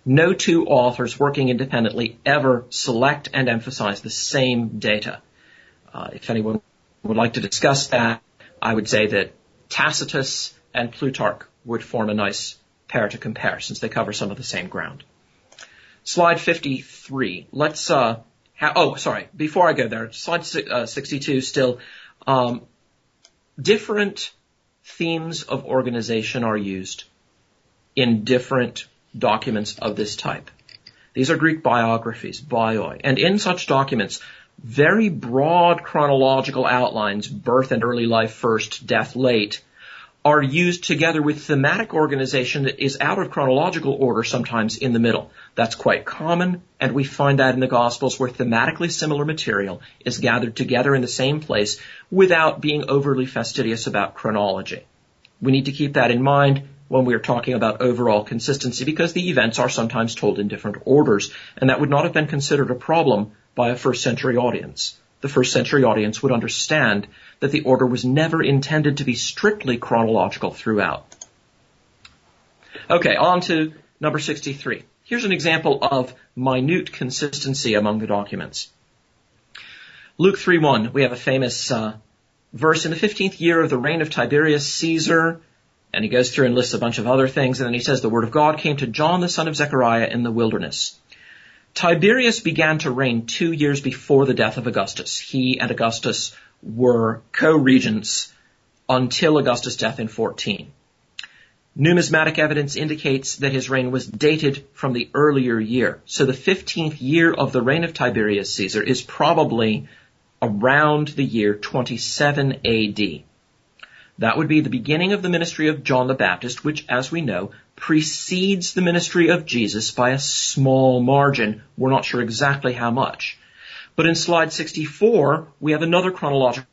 No two authors working independently ever select and emphasize the same data. If anyone would like to discuss that, I would say that Tacitus and Plutarch would form a nice pair to compare since they cover some of the same ground. Slide 53. Before I go there, slide 62 still. Different themes of organization are used in different documents of this type. These are Greek biographies, bioi, and in such documents, very broad chronological outlines, birth and early life first, death late, are used together with thematic organization that is out of chronological order, sometimes in the middle. That's quite common, and we find that in the Gospels where thematically similar material is gathered together in the same place without being overly fastidious about chronology. We need to keep that in mind when we are talking about overall consistency because the events are sometimes told in different orders, and that would not have been considered a problem by a first century audience. The first century audience would understand that the order was never intended to be strictly chronological throughout. Okay, on to number 63. Here's an example of minute consistency among the documents. Luke 3:1, we have a famous verse. In the 15th year of the reign of Tiberius Caesar, and he goes through and lists a bunch of other things, and then he says, the word of God came to John the son of Zechariah in the wilderness. Tiberius began to reign 2 years before the death of Augustus. He and Augustus were co-regents until Augustus' death in 14. Numismatic evidence indicates that his reign was dated from the earlier year. So the 15th year of the reign of Tiberius Caesar is probably around the year 27 AD. That would be the beginning of the ministry of John the Baptist, which, as we know, precedes the ministry of Jesus by a small margin. We're not sure exactly how much. But in slide 64, we have another chronological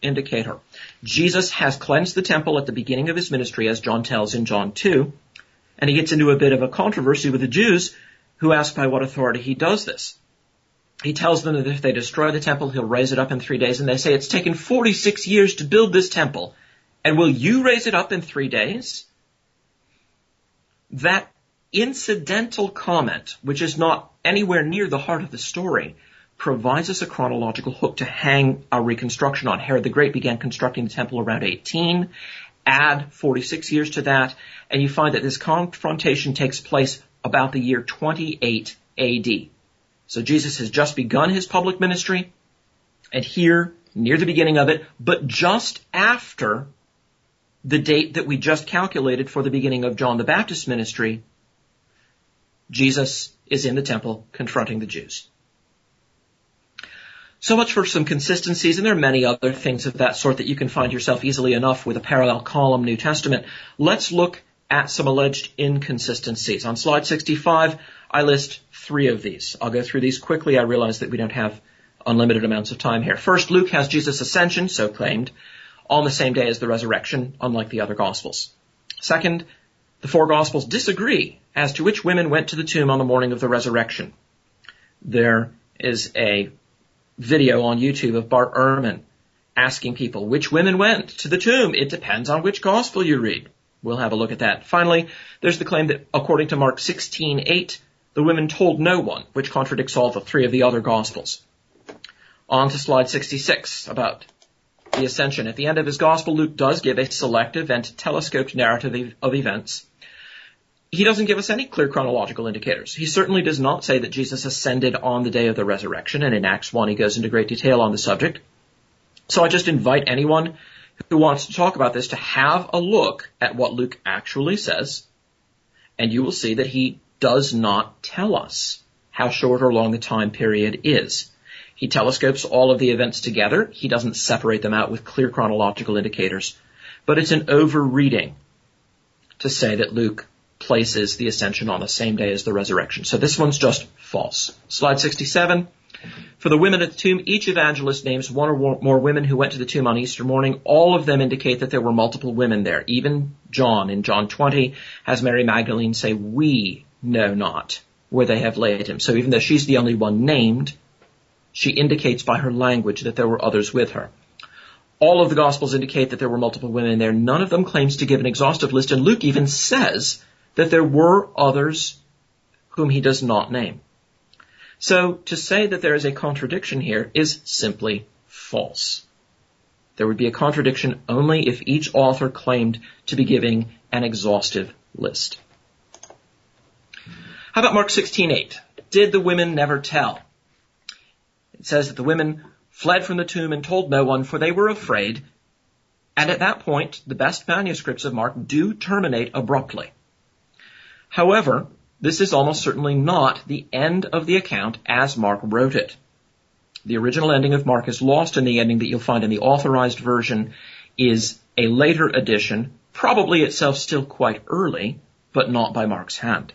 indicator. Jesus has cleansed the temple at the beginning of his ministry, as John tells in John 2, and he gets into a bit of a controversy with the Jews who ask by what authority he does this. He tells them that if they destroy the temple, he'll raise it up in 3 days, and they say, it's taken 46 years to build this temple, and will you raise it up in 3 days? That incidental comment, which is not anywhere near the heart of the story, provides us a chronological hook to hang our reconstruction on. Herod the Great began constructing the temple around 18. Add 46 years to that, and you find that this confrontation takes place about the year 28 AD. So Jesus has just begun his public ministry, and here, near the beginning of it, but just after the date that we just calculated for the beginning of John the Baptist's ministry, Jesus is in the temple confronting the Jews. So much for some consistencies, and there are many other things of that sort that you can find yourself easily enough with a parallel column New Testament. Let's look at some alleged inconsistencies. On slide 65, I list 3 of these. I'll go through these quickly. I realize that we don't have unlimited amounts of time here. First, Luke has Jesus' ascension, so claimed, on the same day as the resurrection, unlike the other Gospels. Second, the 4 Gospels disagree as to which women went to the tomb on the morning of the resurrection. There is a video on YouTube of Bart Ehrman asking people, which women went to the tomb? It depends on which Gospel you read. We'll have a look at that. Finally, there's the claim that according to Mark 16:8, the women told no one, which contradicts all the 3 of the other Gospels. On to slide 66 about the ascension. At the end of his Gospel, Luke does give a selective and telescoped narrative of events. He doesn't give us any clear chronological indicators. He certainly does not say that Jesus ascended on the day of the resurrection, and in Acts 1 he goes into great detail on the subject. So I just invite anyone who wants to talk about this to have a look at what Luke actually says, and you will see that he does not tell us how short or long the time period is. He telescopes all of the events together. He doesn't separate them out with clear chronological indicators. But it's an over-reading to say that Luke places the ascension on the same day as the resurrection. So this one's just false. Slide 67. For the women at the tomb, each evangelist names 1 or more women who went to the tomb on Easter morning. All of them indicate that there were multiple women there. Even John, in John 20, has Mary Magdalene say, we know not where they have laid him. So even though she's the only one named, she indicates by her language that there were others with her. All of the Gospels indicate that there were multiple women there. None of them claims to give an exhaustive list, and Luke even says that there were others whom he does not name. So to say that there is a contradiction here is simply false. There would be a contradiction only if each author claimed to be giving an exhaustive list. How about Mark 16:8? Did the women never tell? It says that the women fled from the tomb and told no one, for they were afraid. And at that point, the best manuscripts of Mark do terminate abruptly. However, this is almost certainly not the end of the account as Mark wrote it. The original ending of Mark is lost, and the ending that you'll find in the authorized version is a later addition, probably itself still quite early, but not by Mark's hand.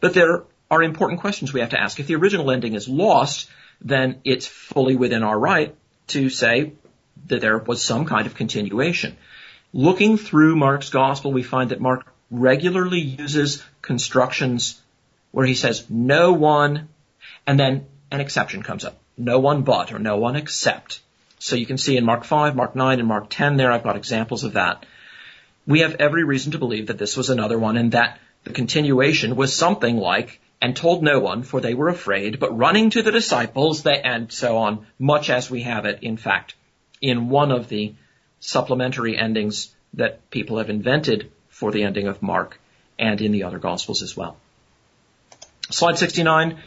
But there are important questions we have to ask. If the original ending is lost, then it's fully within our right to say that there was some kind of continuation. Looking through Mark's gospel, we find that Mark regularly uses constructions where he says no one, and then an exception comes up. No one but, or no one except. So you can see in Mark 5, Mark 9, and Mark 10 there, I've got examples of that. We have every reason to believe that this was another one, and that The continuation was something like, and told no one, for they were afraid, but running to the disciples, and so on, much as we have it, in fact, in one of the supplementary endings that people have invented for the ending of Mark, and in the other Gospels as well. Slide 69.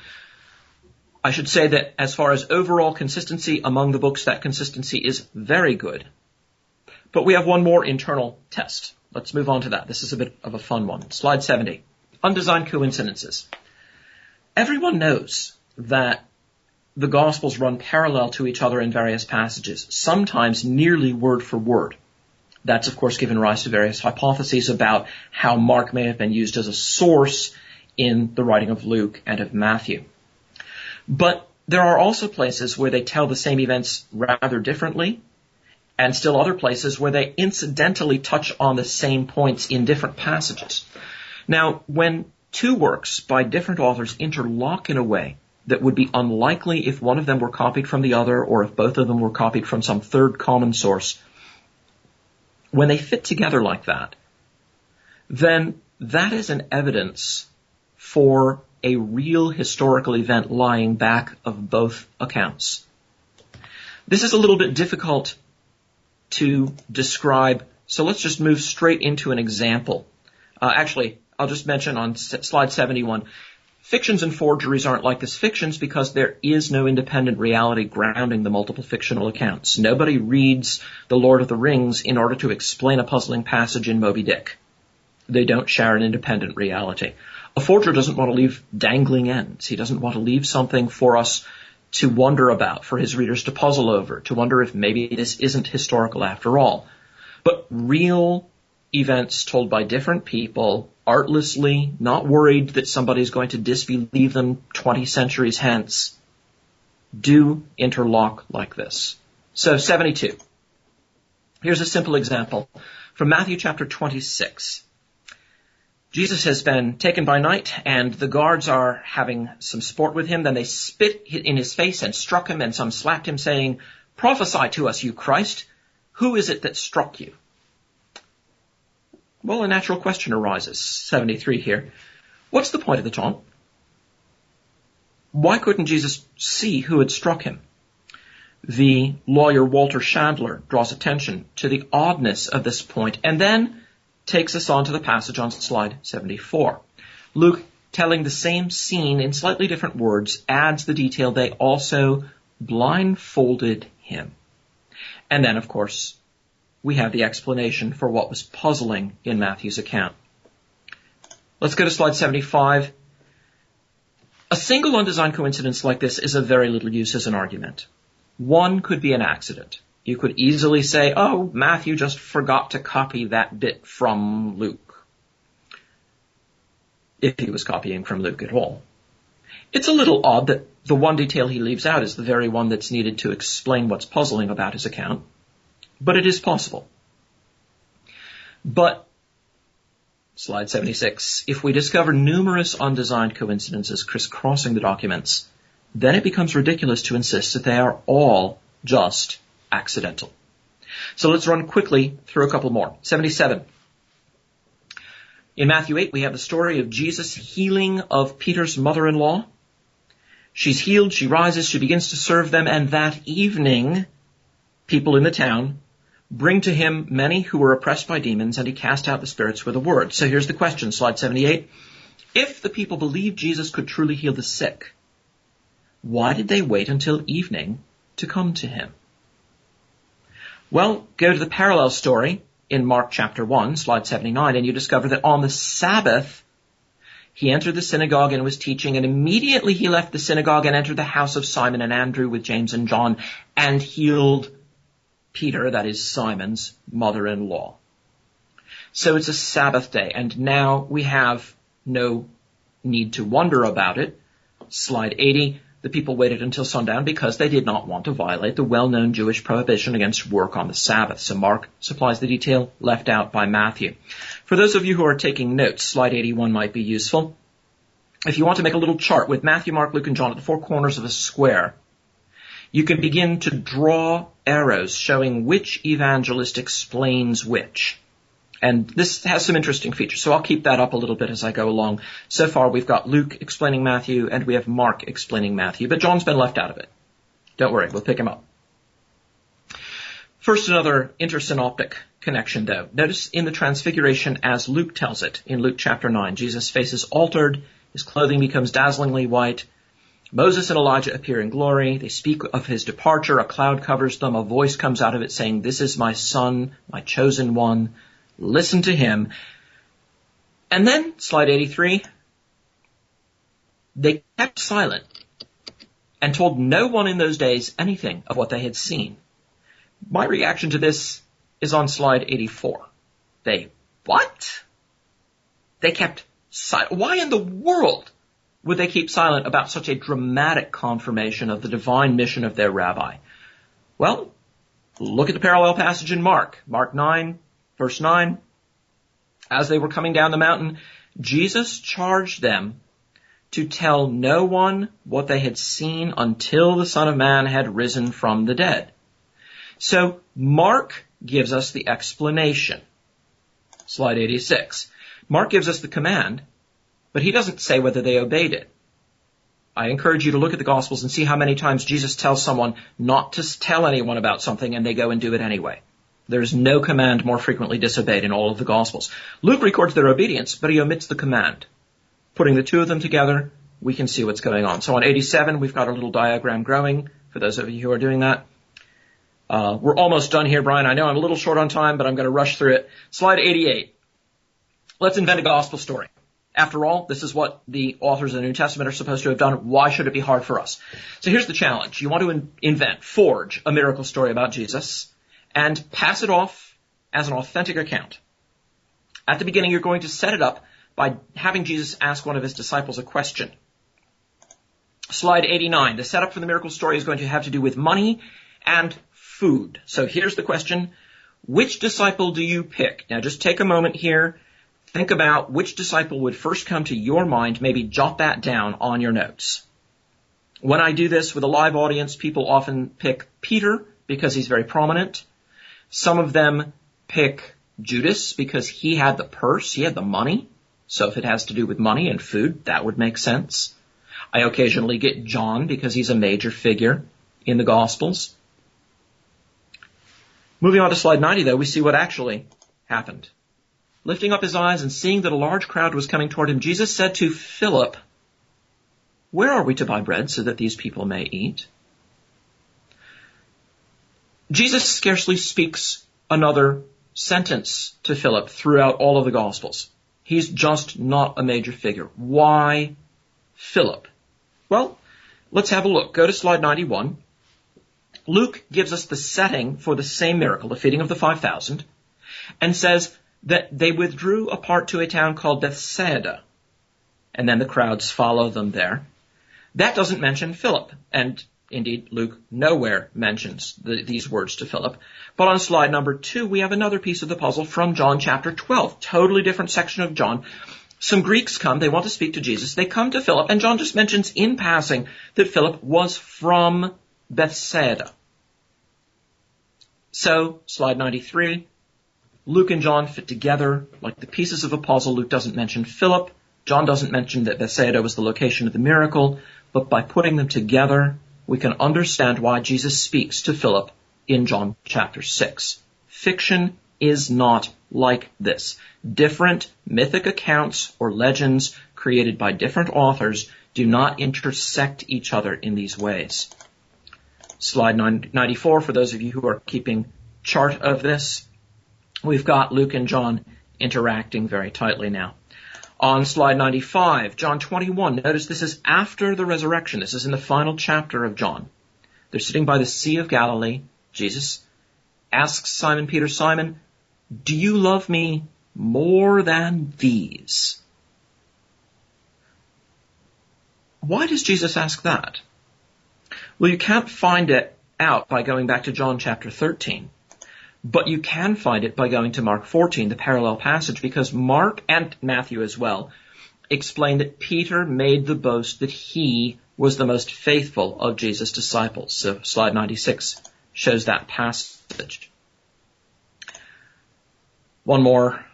I should say that as far as overall consistency among the books, that consistency is very good. But we have one more internal test. Let's move on to that. This is a bit of a fun one. Slide 70. Undesigned coincidences. Everyone knows that the Gospels run parallel to each other in various passages, sometimes nearly word for word. That's, of course, given rise to various hypotheses about how Mark may have been used as a source in the writing of Luke and of Matthew. But there are also places where they tell the same events rather differently, and still other places where they incidentally touch on the same points in different passages. Now, when two works by different authors interlock in a way that would be unlikely if one of them were copied from the other, or if both of them were copied from some third common source, when they fit together like that, then that is an evidence for a real historical event lying back of both accounts. This is a little bit difficult to describe, so let's just move straight into an example. Actually, I'll just mention on slide 71, fictions and forgeries aren't like this. Fictions because there is no independent reality grounding the multiple fictional accounts. Nobody reads The Lord of the Rings in order to explain a puzzling passage in Moby Dick. They don't share an independent reality. A forger doesn't want to leave dangling ends. He doesn't want to leave something for us to wonder about, for his readers to puzzle over, to wonder if maybe this isn't historical after all. But real events told by different people, artlessly, not worried that somebody's going to disbelieve them 20 centuries hence, do interlock like this. So 72. Here's a simple example from Matthew chapter 26. Jesus has been taken by night, and the guards are having some sport with him. Then they spit in his face and struck him, and some slapped him, saying, "Prophesy to us, you Christ. Who is it that struck you?" Well, a natural question arises. 73 here. What's the point of the taunt? Why couldn't Jesus see who had struck him? The lawyer Walter Chandler draws attention to the oddness of this point, and then takes us on to the passage on slide 74. Luke, telling the same scene in slightly different words, adds the detail they also blindfolded him. And then, of course, we have the explanation for what was puzzling in Matthew's account. Let's go to slide 75. A single undesigned coincidence like this is of very little use as an argument. One could be an accident. You could easily say, oh, Matthew just forgot to copy that bit from Luke, if he was copying from Luke at all. It's a little odd that the one detail he leaves out is the very one that's needed to explain what's puzzling about his account, but it is possible. But, slide 76, if we discover numerous undesigned coincidences crisscrossing the documents, then it becomes ridiculous to insist that they are all just accidental. So let's run quickly through a couple more. 77. In Matthew 8, we have the story of Jesus' healing of Peter's mother-in-law. She's healed, she rises, she begins to serve them, and that evening, people in the town bring to him many who were oppressed by demons, and he cast out the spirits with a word. So here's the question, slide 78. If the people believed Jesus could truly heal the sick, why did they wait until evening to come to him? Well, go to the parallel story in Mark chapter 1, slide 79, and you discover that on the Sabbath, he entered the synagogue and was teaching, and immediately he left the synagogue and entered the house of Simon and Andrew with James and John, and healed Peter, that is Simon's mother-in-law. So it's a Sabbath day, and now we have no need to wonder about it. Slide 80. The people waited until sundown because they did not want to violate the well-known Jewish prohibition against work on the Sabbath. So Mark supplies the detail left out by Matthew. For those of you who are taking notes, slide 81 might be useful. If you want to make a little chart with Matthew, Mark, Luke, and John at the four corners of a square, you can begin to draw arrows showing which evangelist explains which. And this has some interesting features, so I'll keep that up a little bit as I go along. So far, we've got Luke explaining Matthew, and we have Mark explaining Matthew, but John's been left out of it. Don't worry, we'll pick him up. First, another intersynoptic connection, though. Notice in the Transfiguration, as Luke tells it, in Luke chapter 9, Jesus' face is altered, his clothing becomes dazzlingly white. Moses and Elijah appear in glory. They speak of his departure. A cloud covers them. A voice comes out of it saying, "This is my son, my chosen one. Listen to him." And then, slide 83, they kept silent and told no one in those days anything of what they had seen. My reaction to this is on slide 84. What? They kept silent. Why in the world would they keep silent about such a dramatic confirmation of the divine mission of their rabbi? Well, look at the parallel passage in Mark. Mark 9, verse 9. As they were coming down the mountain, Jesus charged them to tell no one what they had seen until the Son of Man had risen from the dead. So Mark gives us the explanation. Slide 86. Mark gives us the command, but he doesn't say whether they obeyed it. I encourage you to look at the Gospels and see how many times Jesus tells someone not to tell anyone about something and they go and do it anyway. There's no command more frequently disobeyed in all of the Gospels. Luke records their obedience, but he omits the command. Putting the two of them together, we can see what's going on. So on 87, we've got a little diagram growing, for those of you who are doing that. We're almost done here, Brian. I know I'm a little short on time, but I'm going to rush through it. Slide 88. Let's invent a gospel story. After all, this is what the authors of the New Testament are supposed to have done. Why should it be hard for us? So here's the challenge. You want to forge a miracle story about Jesus and pass it off as an authentic account. At the beginning, you're going to set it up by having Jesus ask one of his disciples a question. Slide 89. The setup for the miracle story is going to have to do with money and food. So here's the question. Which disciple do you pick? Now just take a moment here. Think about which disciple would first come to your mind. Maybe jot that down on your notes. When I do this with a live audience, people often pick Peter because he's very prominent. Some of them pick Judas because he had the purse, he had the money. So if it has to do with money and food, that would make sense. I occasionally get John because he's a major figure in the Gospels. Moving on to slide 90, though, we see what actually happened. Lifting up his eyes and seeing that a large crowd was coming toward him, Jesus said to Philip, "Where are we to buy bread so that these people may eat?" Jesus scarcely speaks another sentence to Philip throughout all of the Gospels. He's just not a major figure. Why Philip? Well, let's have a look. Go to slide 91. Luke gives us the setting for the same miracle, the feeding of the 5,000, and says that they withdrew apart to a town called Bethesda, and then the crowds follow them there. That doesn't mention Philip, and indeed Luke nowhere mentions these words to Philip. But on slide number 2, we have another piece of the puzzle from John chapter 12, totally different section of John. Some Greeks come, they want to speak to Jesus, they come to Philip, and John just mentions in passing that Philip was from Bethsaida. So, slide 93, Luke and John fit together like the pieces of a puzzle. Luke doesn't mention Philip. John doesn't mention that Bethsaida was the location of the miracle. But by putting them together, we can understand why Jesus speaks to Philip in John chapter 6. Fiction is not like this. Different mythic accounts or legends created by different authors do not intersect each other in these ways. Slide 94, for those of you who are keeping chart of this, we've got Luke and John interacting very tightly now. On slide 95, John 21, notice this is after the resurrection. This is in the final chapter of John. They're sitting by the Sea of Galilee. Jesus asks Simon Peter, "Simon, do you love me more than these?" Why does Jesus ask that? Well, you can't find it out by going back to John chapter 13. But you can find it by going to Mark 14, the parallel passage, because Mark and Matthew as well explain that Peter made the boast that he was the most faithful of Jesus' disciples. So slide 96 shows that passage. One more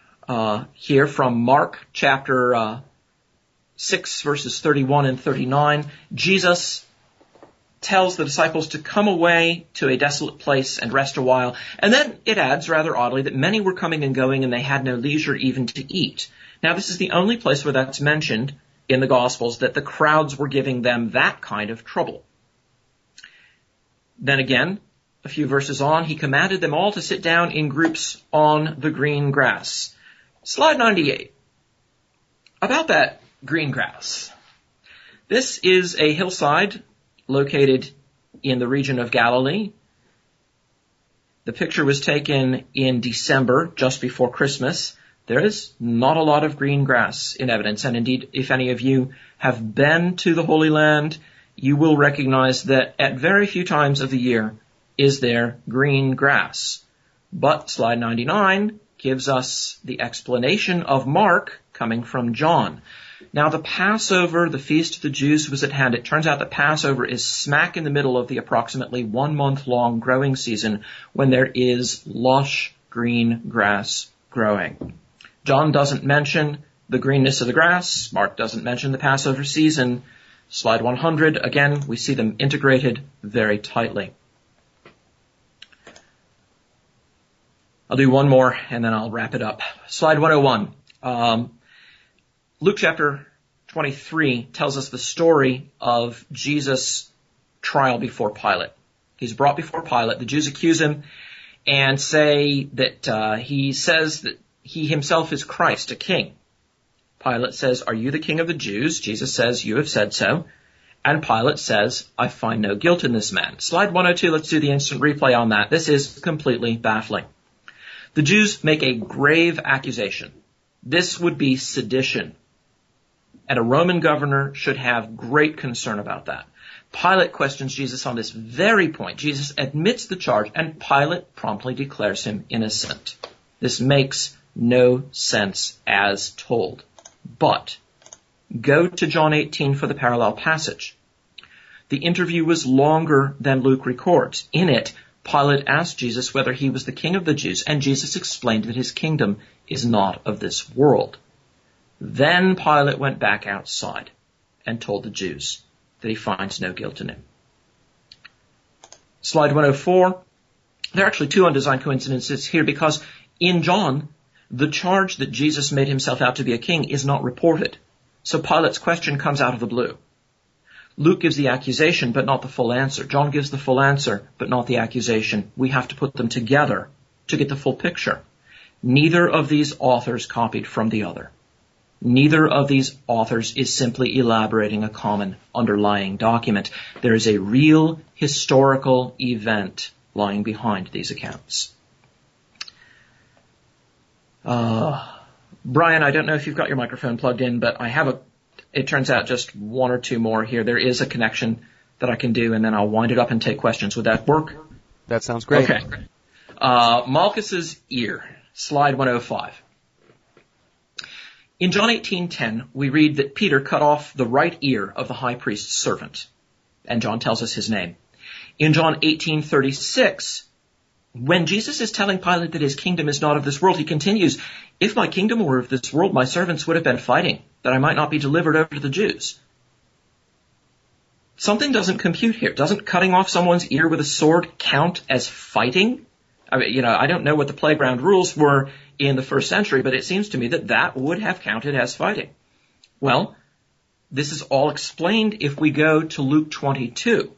here from Mark chapter 6, verses 31 and 39. Jesus tells the disciples to come away to a desolate place and rest a while. And then it adds, rather oddly, that many were coming and going and they had no leisure even to eat. Now, this is the only place where that's mentioned in the Gospels, that the crowds were giving them that kind of trouble. Then again, a few verses on, he commanded them all to sit down in groups on the green grass. Slide 98. About that green grass. This is a hillside located in the region of Galilee. The picture was taken in December, just before Christmas. There is not a lot of green grass in evidence, and indeed, if any of you have been to the Holy Land, you will recognize that at very few times of the year is there green grass. But slide 99 gives us the explanation of Mark coming from John. Now, the Passover, the Feast of the Jews, was at hand. It turns out that Passover is smack in the middle of the approximately 1 month long growing season when there is lush green grass growing. John doesn't mention the greenness of the grass. Mark doesn't mention the Passover season. Slide 100, again, we see them integrated very tightly. I'll do one more and then I'll wrap it up. Slide 101. Luke chapter 23 tells us the story of Jesus' trial before Pilate. He's brought before Pilate. The Jews accuse him and say that he says that he himself is Christ, a king. Pilate says, "Are you the king of the Jews?" Jesus says, "You have said so." And Pilate says, "I find no guilt in this man." Slide 102, let's do the instant replay on that. This is completely baffling. The Jews make a grave accusation. This would be sedition. And a Roman governor should have great concern about that. Pilate questions Jesus on this very point. Jesus admits the charge, and Pilate promptly declares him innocent. This makes no sense as told. But go to John 18 for the parallel passage. The interview was longer than Luke records. In it, Pilate asked Jesus whether he was the king of the Jews, and Jesus explained that his kingdom is not of this world. Then Pilate went back outside and told the Jews that he finds no guilt in him. Slide 104. There are actually two undesigned coincidences here because in John, the charge that Jesus made himself out to be a king is not reported. So Pilate's question comes out of the blue. Luke gives the accusation, but not the full answer. John gives the full answer, but not the accusation. We have to put them together to get the full picture. Neither of these authors copied from the other. Neither of these authors is simply elaborating a common underlying document. There is a real historical event lying behind these accounts. Brian, I don't know if you've got your microphone plugged in, but I have it turns out just one or two more here. There is a connection that I can do, and then I'll wind it up and take questions. Would that work? That sounds great. Okay. Malchus's ear, slide 105. In John 18:10, we read that Peter cut off the right ear of the high priest's servant, and John tells us his name. In John 18:36, when Jesus is telling Pilate that his kingdom is not of this world, he continues, "If my kingdom were of this world, my servants would have been fighting, that I might not be delivered over to the Jews." Something doesn't compute here. Doesn't cutting off someone's ear with a sword count as fighting? I mean, I don't know what the playground rules were in the first century, but it seems to me that that would have counted as fighting. Well, this is all explained if we go to Luke 22,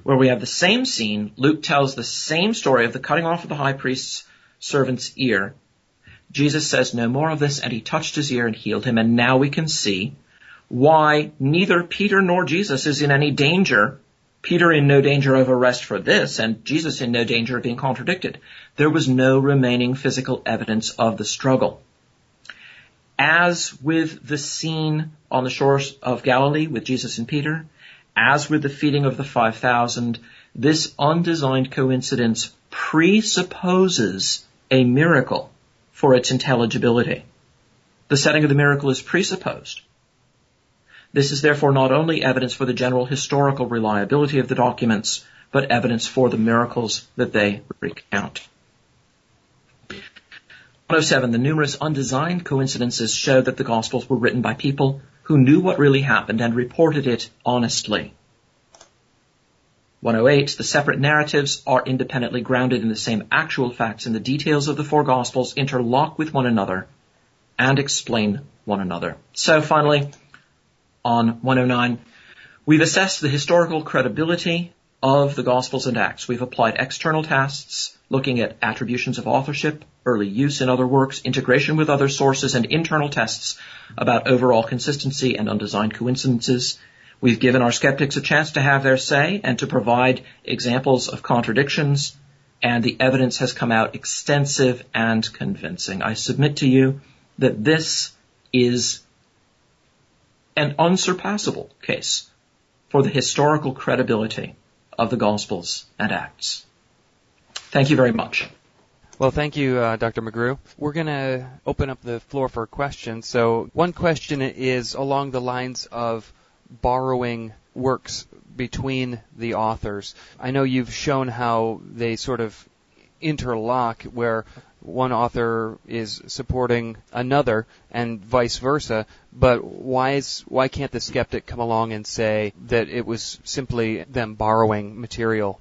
where we have the same scene. Luke tells the same story of the cutting off of the high priest's servant's ear. Jesus says no more of this, and he touched his ear and healed him. And now we can see why neither Peter nor Jesus is in any danger. Peter in no danger of arrest for this, and Jesus in no danger of being contradicted. There was no remaining physical evidence of the struggle. As with the scene on the shores of Galilee with Jesus and Peter, as with the feeding of the 5,000, this undesigned coincidence presupposes a miracle for its intelligibility. The setting of the miracle is presupposed. This is therefore not only evidence for the general historical reliability of the documents, but evidence for the miracles that they recount. 107, the numerous undesigned coincidences show that the Gospels were written by people who knew what really happened and reported it honestly. 108, the separate narratives are independently grounded in the same actual facts, and the details of the four Gospels interlock with one another and explain one another. So finally, on 109, we've assessed the historical credibility of the Gospels and Acts. We've applied external tests, looking at attributions of authorship, early use in other works, integration with other sources, and internal tests about overall consistency and undesigned coincidences. We've given our skeptics a chance to have their say and to provide examples of contradictions, and the evidence has come out extensive and convincing. I submit to you that this is an unsurpassable case for the historical credibility of the Gospels and Acts. Thank you very much. Well, thank you, Dr. McGrew. We're going to open up the floor for questions. So one question is along the lines of borrowing works between the authors. I know you've shown how they sort of interlock, where one author is supporting another and vice versa, but why can't the skeptic come along and say that it was simply them borrowing material?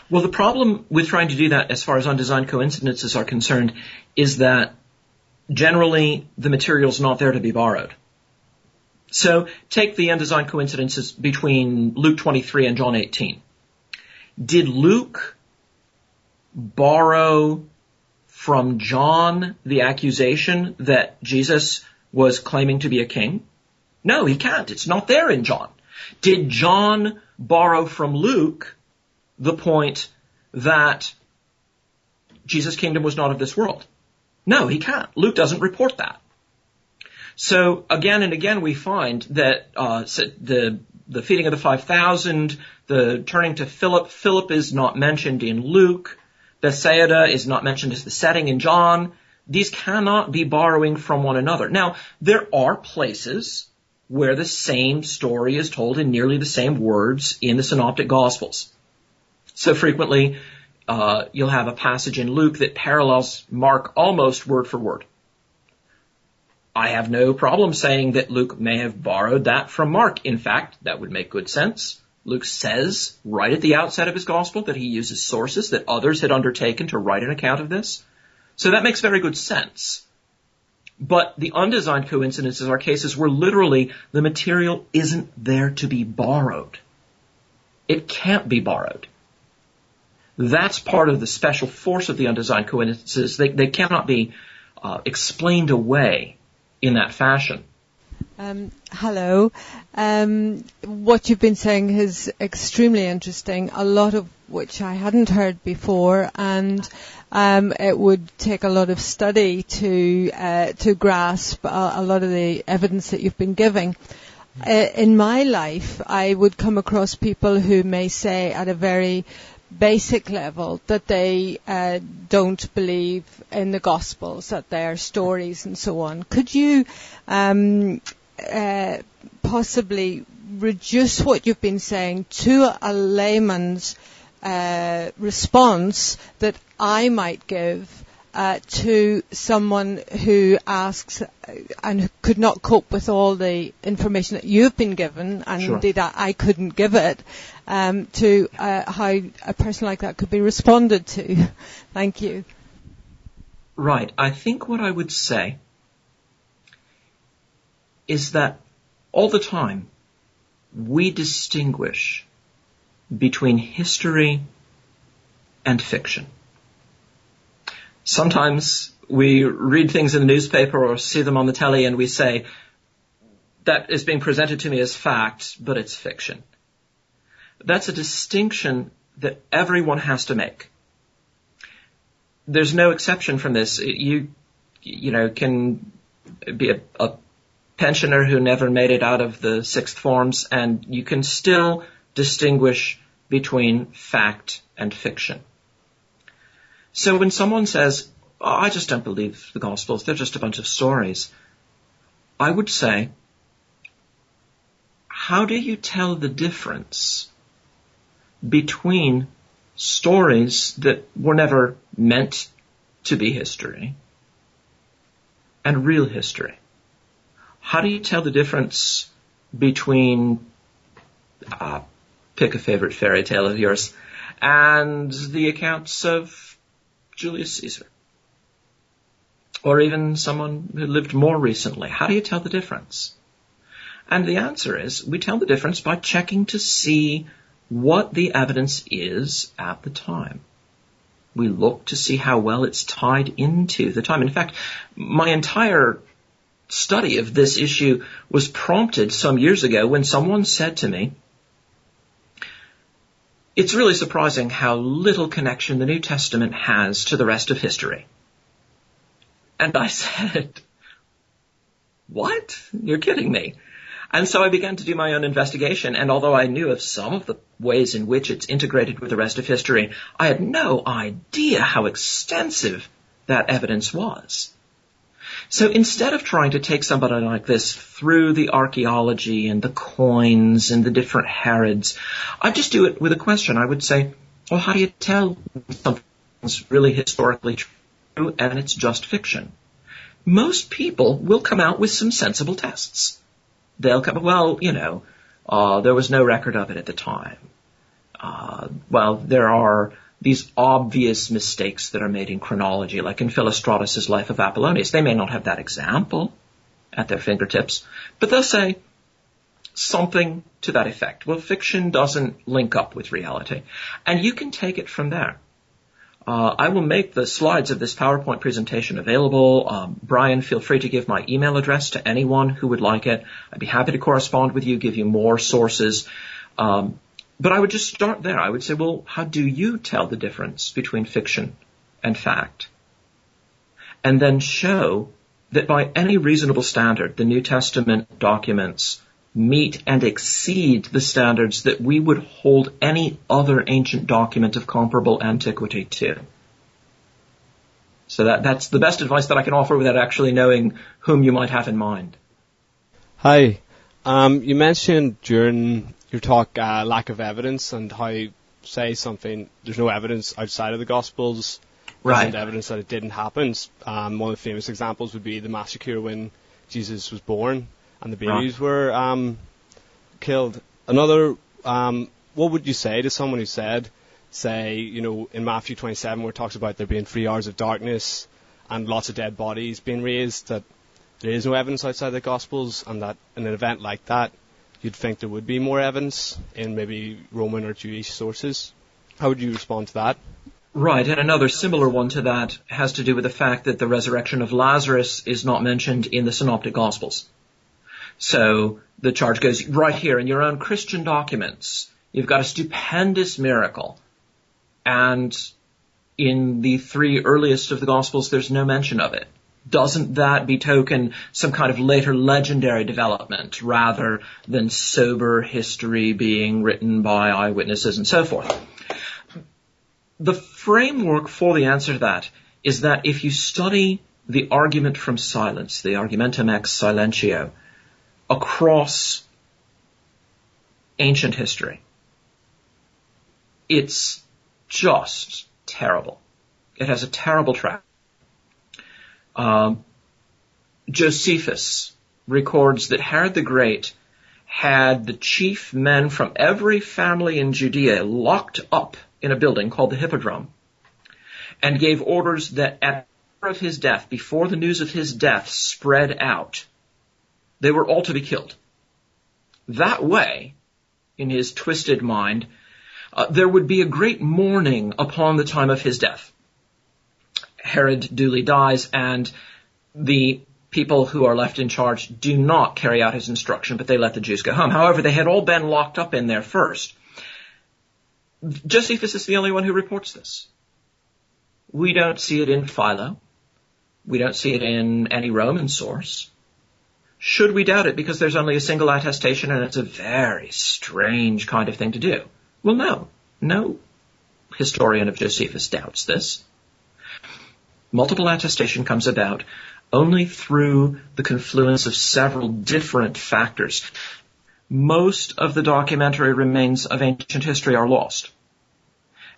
Well, the problem with trying to do that as far as undesigned coincidences are concerned is that generally the material's not there to be borrowed. So take the undesigned coincidences between Luke 23 and John 18. Did Luke borrow from John the accusation that Jesus was claiming to be a king? No, he can't. It's not there in John. Did John borrow from Luke the point that Jesus' kingdom was not of this world? No, he can't. Luke doesn't report that. So again and again we find that the feeding of the 5,000, the turning to Philip is not mentioned in Luke. Bethesda is not mentioned as the setting in John. These cannot be borrowing from one another. Now, there are places where the same story is told in nearly the same words in the Synoptic Gospels. So frequently, you'll have a passage in Luke that parallels Mark almost word for word. I have no problem saying that Luke may have borrowed that from Mark. In fact, that would make good sense. Luke says right at the outset of his gospel that he uses sources that others had undertaken to write an account of this. So that makes very good sense. But the undesigned coincidences are cases where literally the material isn't there to be borrowed. It can't be borrowed. That's part of the special force of the undesigned coincidences. They cannot be explained away in that fashion. Hello. What you've been saying is extremely interesting, a lot of which I hadn't heard before, and it would take a lot of study to grasp a lot of the evidence that you've been giving. In my life, I would come across people who may say at a very basic level that they don't believe in the Gospels, that they are stories and so on. Could you possibly reduce what you've been saying to a layman's response that I might give to someone who asks and could not cope with all the information that you've been given, and Sure. Indeed I couldn't give it, to how a person like that could be responded to? Thank you. Right. I think what I would say is that all the time we distinguish between history and fiction. Sometimes we read things in the newspaper or see them on the telly and we say, that is being presented to me as fact, but it's fiction. That's a distinction that everyone has to make. There's no exception from this. You can be a pensioner who never made it out of the sixth forms, and you can still distinguish between fact and fiction. So when someone says, I just don't believe the Gospels, they're just a bunch of stories, I would say, how do you tell the difference between stories that were never meant to be history and real history? How do you tell the difference between, pick a favorite fairy tale of yours, and the accounts of Julius Caesar? Or even someone who lived more recently. How do you tell the difference? And the answer is, we tell the difference by checking to see what the evidence is at the time. We look to see how well it's tied into the time. In fact, my entire study of this issue was prompted some years ago when someone said to me, "It's really surprising how little connection the New Testament has to the rest of history." And I said, "What? You're kidding me." And so I began to do my own investigation, and although I knew of some of the ways in which it's integrated with the rest of history, I had no idea how extensive that evidence was. So instead of trying to take somebody like this through the archaeology and the coins and the different Herods, I'd just do it with a question. I would say, well, how do you tell something's really historically true and it's just fiction? Most people will come out with some sensible tests. They'll come, well, there was no record of it at the time. There are these obvious mistakes that are made in chronology, like in Philostratus' Life of Apollonius. They may not have that example at their fingertips, but they'll say something to that effect. Well, fiction doesn't link up with reality. And you can take it from there. I will make the slides of this PowerPoint presentation available. Brian, feel free to give my email address to anyone who would like it. I'd be happy to correspond with you, give you more sources. But I would just start there. I would say, well, how do you tell the difference between fiction and fact? And then show that by any reasonable standard, the New Testament documents meet and exceed the standards that we would hold any other ancient document of comparable antiquity to. So that's the best advice that I can offer without actually knowing whom you might have in mind. Hi. You mentioned during your talk lack of evidence and how, say something, there's no evidence outside of the Gospels, right? There's evidence that it didn't happen. One of the famous examples would be the massacre when Jesus was born and the babies were killed. Another, what would you say to someone who said, in Matthew 27 where it talks about there being 3 hours of darkness and lots of dead bodies being raised, that there is no evidence outside the Gospels, and that in an event like that, you'd think there would be more evidence in maybe Roman or Jewish sources? How would you respond to that? Right, and another similar one to that has to do with the fact that the resurrection of Lazarus is not mentioned in the Synoptic Gospels. So the charge goes right here in your own Christian documents. You've got a stupendous miracle. And in the 3 earliest of the Gospels, there's no mention of it. Doesn't that betoken some kind of later legendary development rather than sober history being written by eyewitnesses and so forth? The framework for the answer to that is that if you study the argument from silence, the argumentum ex silentio, across ancient history, it's just terrible. It has a terrible track. Josephus records that Herod the Great had the chief men from every family in Judea locked up in a building called the Hippodrome, and gave orders that at the hour of his death, before the news of his death spread out, they were all to be killed. That way, in his twisted mind, there would be a great mourning upon the time of his death. Herod duly dies, and the people who are left in charge do not carry out his instruction, but they let the Jews go home. However, they had all been locked up in there first. Josephus is the only one who reports this. We don't see it in Philo. We don't see it in any Roman source. Should we doubt it because there's only a single attestation and it's a very strange kind of thing to do? Well, no. No historian of Josephus doubts this. Multiple attestation comes about only through the confluence of several different factors. Most of the documentary remains of ancient history are lost.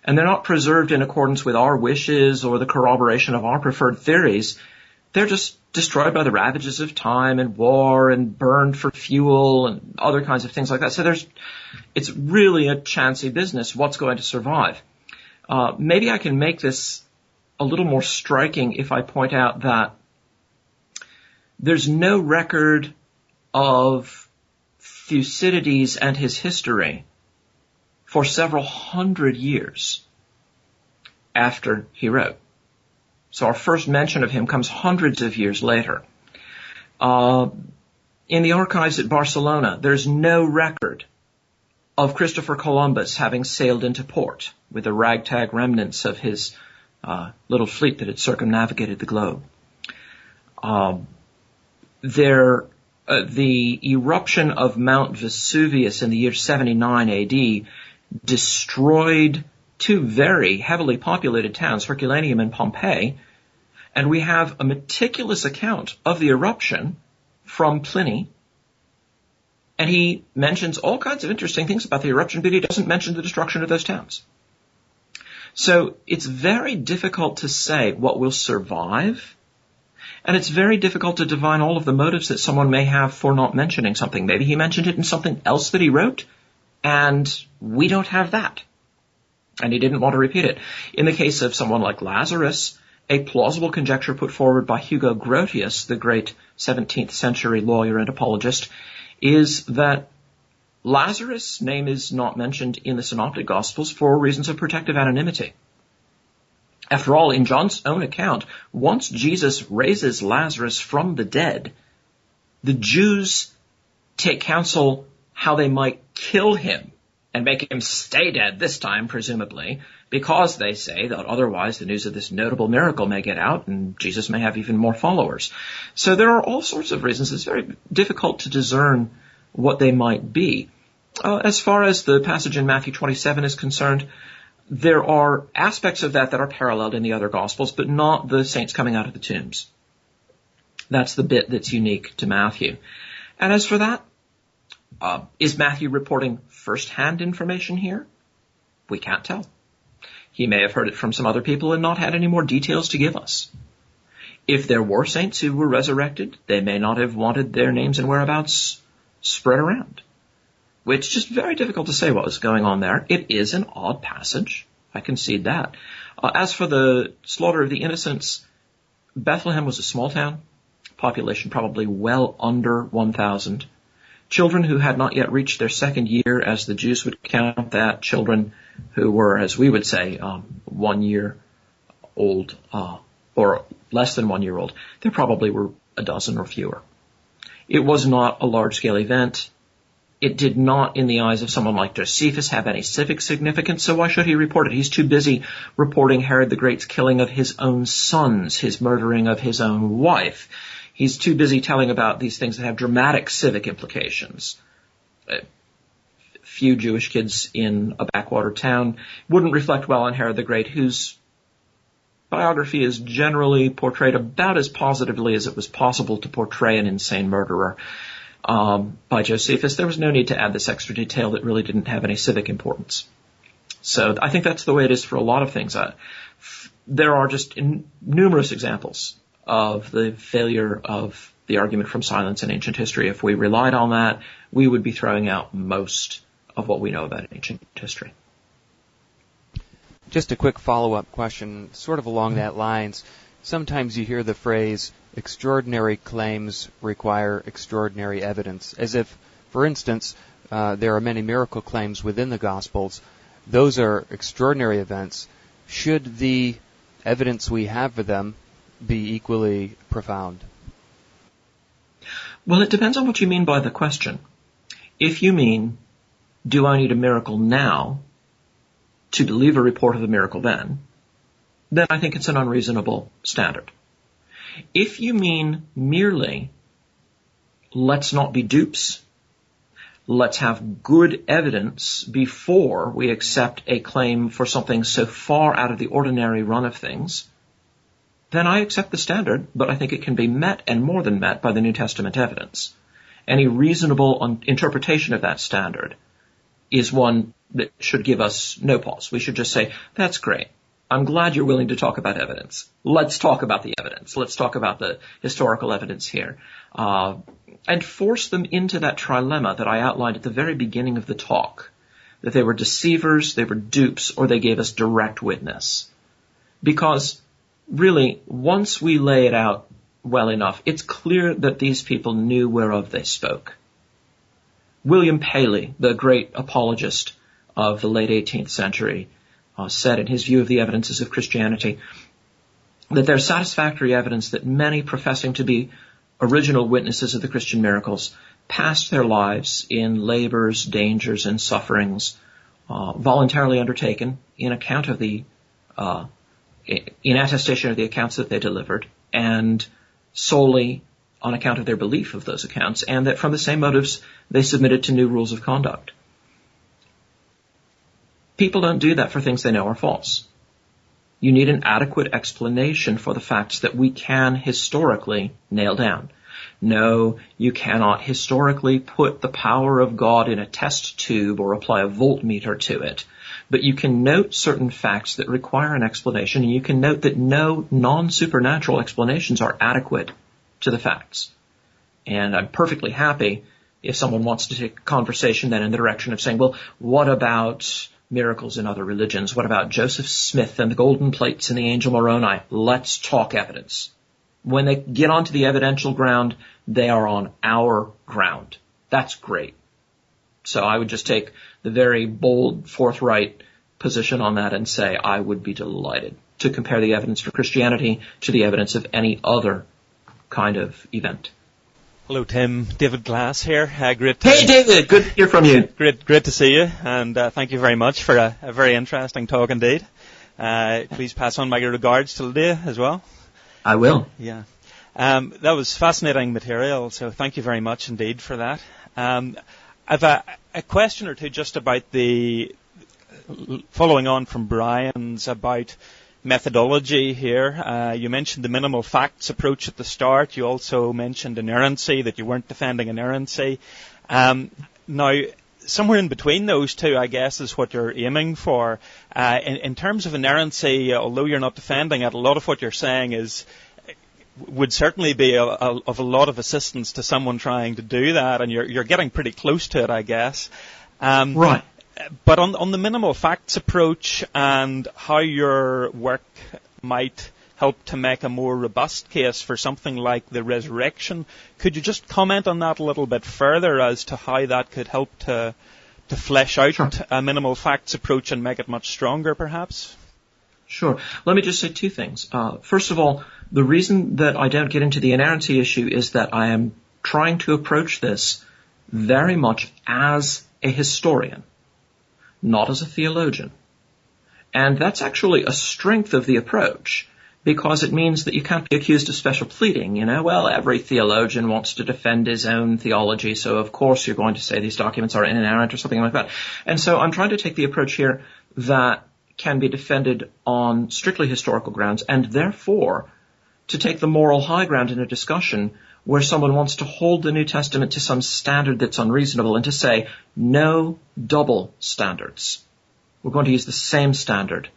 And they're not preserved in accordance with our wishes or the corroboration of our preferred theories. They're just destroyed by the ravages of time and war and burned for fuel and other kinds of things like that. So it's really a chancy business what's going to survive. Maybe I can make this a little more striking if I point out that there's no record of Thucydides and his history for several hundred years after he wrote. So our first mention of him comes hundreds of years later. In the archives at Barcelona, there's no record of Christopher Columbus having sailed into port with the ragtag remnants of his little fleet that had circumnavigated the globe. The eruption of Mount Vesuvius in the year 79 AD destroyed two very heavily populated towns, Herculaneum and Pompeii, and we have a meticulous account of the eruption from Pliny, and he mentions all kinds of interesting things about the eruption, but he doesn't mention the destruction of those towns. So it's very difficult to say what will survive, and it's very difficult to divine all of the motives that someone may have for not mentioning something. Maybe he mentioned it in something else that he wrote, and we don't have that. And he didn't want to repeat it. In the case of someone like Lazarus, a plausible conjecture put forward by Hugo Grotius, the great 17th century lawyer and apologist, is that Lazarus' name is not mentioned in the Synoptic Gospels for reasons of protective anonymity. After all, in John's own account, once Jesus raises Lazarus from the dead, the Jews take counsel how they might kill him and make him stay dead this time, presumably, because they say that otherwise the news of this notable miracle may get out and Jesus may have even more followers. So there are all sorts of reasons. It's very difficult to discern what they might be. As far as the passage in Matthew 27 is concerned, there are aspects of that are paralleled in the other Gospels, but not the saints coming out of the tombs. That's the bit that's unique to Matthew. And as for that, is Matthew reporting first-hand information here? We can't tell. He may have heard it from some other people and not had any more details to give us. If there were saints who were resurrected, they may not have wanted their names and whereabouts spread around. It's just very difficult to say what was going on there. It is an odd passage. I concede that. As for the slaughter of the innocents, Bethlehem was a small town, population probably well under 1,000. Children who had not yet reached their second year, as the Jews would count that, children who were, as we would say, 1 year old, or less than 1 year old, there probably were a dozen or fewer. It was not a large-scale event. It did not, in the eyes of someone like Josephus, have any civic significance, so why should he report it? He's too busy reporting Herod the Great's killing of his own sons, his murdering of his own wife. He's too busy telling about these things that have dramatic civic implications. Few Jewish kids in a backwater town wouldn't reflect well on Herod the Great, whose biography is generally portrayed about as positively as it was possible to portray an insane murderer by Josephus. There was no need to add this extra detail that really didn't have any civic importance. So I think that's the way it is for a lot of things. There are just numerous examples of the failure of the argument from silence in ancient history. If we relied on that, we would be throwing out most of what we know about ancient history. Just a quick follow-up question, sort of along that lines. Sometimes you hear the phrase, extraordinary claims require extraordinary evidence, as if, for instance, there are many miracle claims within the Gospels. Those are extraordinary events. Should the evidence we have for them be equally profound? Well, it depends on what you mean by the question. If you mean, do I need a miracle now to believe a report of the miracle then I think it's an unreasonable standard. If you mean merely, let's not be dupes, let's have good evidence before we accept a claim for something so far out of the ordinary run of things, then I accept the standard, but I think it can be met and more than met by the New Testament evidence. Any reasonable interpretation of that standard is one that should give us no pause. We should just say, that's great. I'm glad you're willing to talk about evidence. Let's talk about the evidence. Let's talk about the historical evidence here. And force them into that trilemma that I outlined at the very beginning of the talk, that they were deceivers, they were dupes, or they gave us direct witness. Because really, once we lay it out well enough, it's clear that these people knew whereof they spoke. William Paley, the great apologist of the late 18th century, said in his view of the evidences of Christianity that there's satisfactory evidence that many professing to be original witnesses of the Christian miracles passed their lives in labors, dangers, and sufferings voluntarily undertaken in account of the in attestation of the accounts that they delivered, and solely on account of their belief of those accounts, and that from the same motives they submitted to new rules of conduct. People don't do that for things they know are false. You need an adequate explanation for the facts that we can historically nail down. No, you cannot historically put the power of God in a test tube or apply a voltmeter to it. But you can note certain facts that require an explanation, and you can note that no non-supernatural explanations are adequate to the facts. And I'm perfectly happy if someone wants to take a conversation then in the direction of saying, well, what about miracles in other religions? What about Joseph Smith and the golden plates and the angel Moroni? Let's talk evidence. When they get onto the evidential ground, they are on our ground. That's great. So I would just take the very bold, forthright position on that and say I would be delighted to compare the evidence for Christianity to the evidence of any other kind of event. Hello, Tim. David Glass here. Great. Hey, David. Good to hear from you. Great to see you, and thank you very much for a very interesting talk indeed. Please pass on my regards to Lydia as well. I will. Yeah. That was fascinating material, so thank you very much indeed for that. I've a question or two just about the following on from Brian's about methodology here. You mentioned the minimal facts approach at the start. You also mentioned inerrancy, that you weren't defending inerrancy. Now, somewhere in between those two, I guess, is what you're aiming for. In terms of inerrancy, although you're not defending it, a lot of what you're saying would certainly be of a lot of assistance to someone trying to do that, and you're getting pretty close to it, I guess. Right. But on the minimal facts approach and how your work might help to make a more robust case for something like the resurrection, could you just comment on that a little bit further as to how that could help to flesh out Sure. a minimal facts approach and make it much stronger, perhaps? Sure. Let me just say two things. First of all, the reason that I don't get into the inerrancy issue is that I am trying to approach this very much as a historian, not as a theologian. And that's actually a strength of the approach, because it means that you can't be accused of special pleading. Well, every theologian wants to defend his own theology, so of course you're going to say these documents are inerrant or something like that. And so I'm trying to take the approach here that can be defended on strictly historical grounds, and therefore to take the moral high ground in a discussion where someone wants to hold the New Testament to some standard that's unreasonable and to say, no double standards. We're going to use the same standard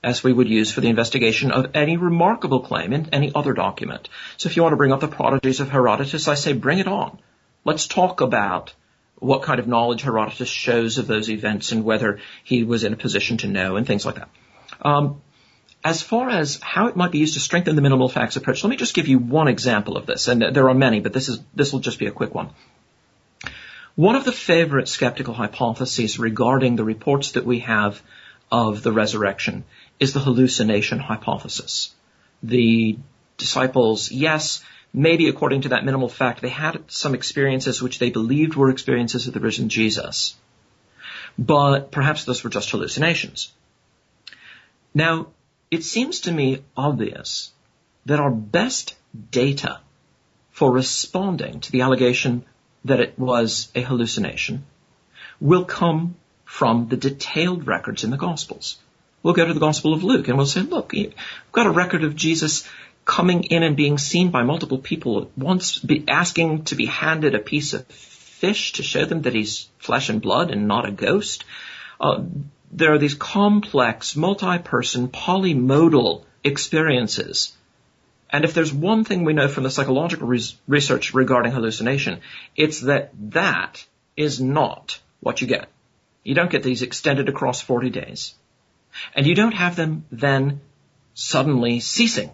as we would use for the investigation of any remarkable claim in any other document. So if you want to bring up the prodigies of Herodotus, I say bring it on. Let's talk about what kind of knowledge Herodotus shows of those events and whether he was in a position to know and things like that. As far as how it might be used to strengthen the minimal facts approach, let me just give you one example of this, and there are many, but this will just be a quick one. One of the favorite skeptical hypotheses regarding the reports that we have of the resurrection is the hallucination hypothesis. The disciples, yes, maybe according to that minimal fact, they had some experiences which they believed were experiences of the risen Jesus, but perhaps those were just hallucinations. Now, it seems to me obvious that our best data for responding to the allegation that it was a hallucination will come from the detailed records in the Gospels. We'll go to the Gospel of Luke and we'll say, look, we've got a record of Jesus coming in and being seen by multiple people at once, asking to be handed a piece of fish to show them that he's flesh and blood and not a ghost. there are these complex, multi-person, polymodal experiences. And if there's one thing we know from the psychological research regarding hallucination, it's that that is not what you get. You don't get these extended across 40 days. And you don't have them then suddenly ceasing.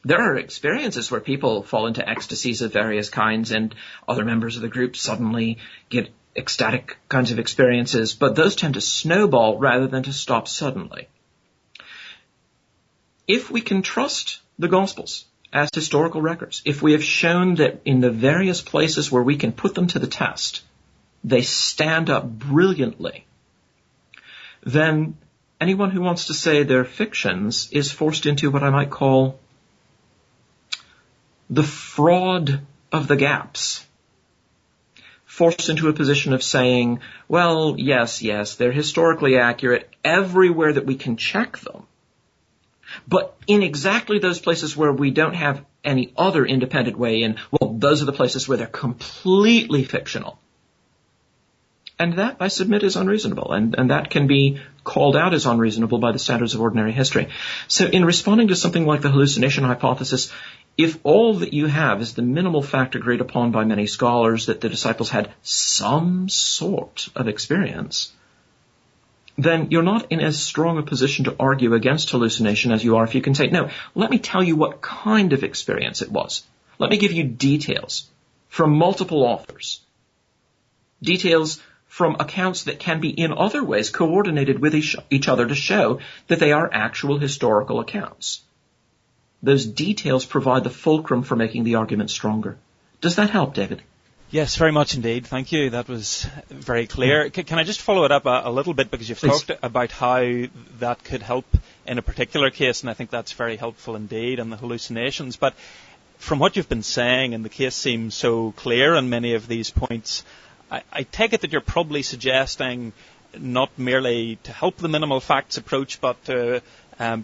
There are experiences where people fall into ecstasies of various kinds and other members of the group suddenly get ecstatic kinds of experiences, but those tend to snowball rather than to stop suddenly. If we can trust the Gospels as historical records, if we have shown that in the various places where we can put them to the test, they stand up brilliantly, then anyone who wants to say they're fictions is forced into what I might call the fraud of the gaps. Forced into a position of saying, well, yes, they're historically accurate everywhere that we can check them. But in exactly those places where we don't have any other independent way in, well, those are the places where they're completely fictional. And that, I submit, is unreasonable, and that can be called out as unreasonable by the standards of ordinary history. So in responding to something like the hallucination hypothesis, if all that you have is the minimal fact agreed upon by many scholars that the disciples had some sort of experience, then you're not in as strong a position to argue against hallucination as you are if you can say, no, let me tell you what kind of experience it was. Let me give you details from multiple authors. Details from accounts that can be in other ways coordinated with each other to show that they are actual historical accounts. Those details provide the fulcrum for making the argument stronger. Does that help, David? Yes, very much indeed. Thank you. That was very clear. Can I just follow it up a little bit, because you've Please. talked about how that could help in a particular case, and I think that's very helpful indeed on the hallucinations. But from what you've been saying, and the case seems so clear on many of these points, I take it that you're probably suggesting not merely to help the minimal facts approach, but to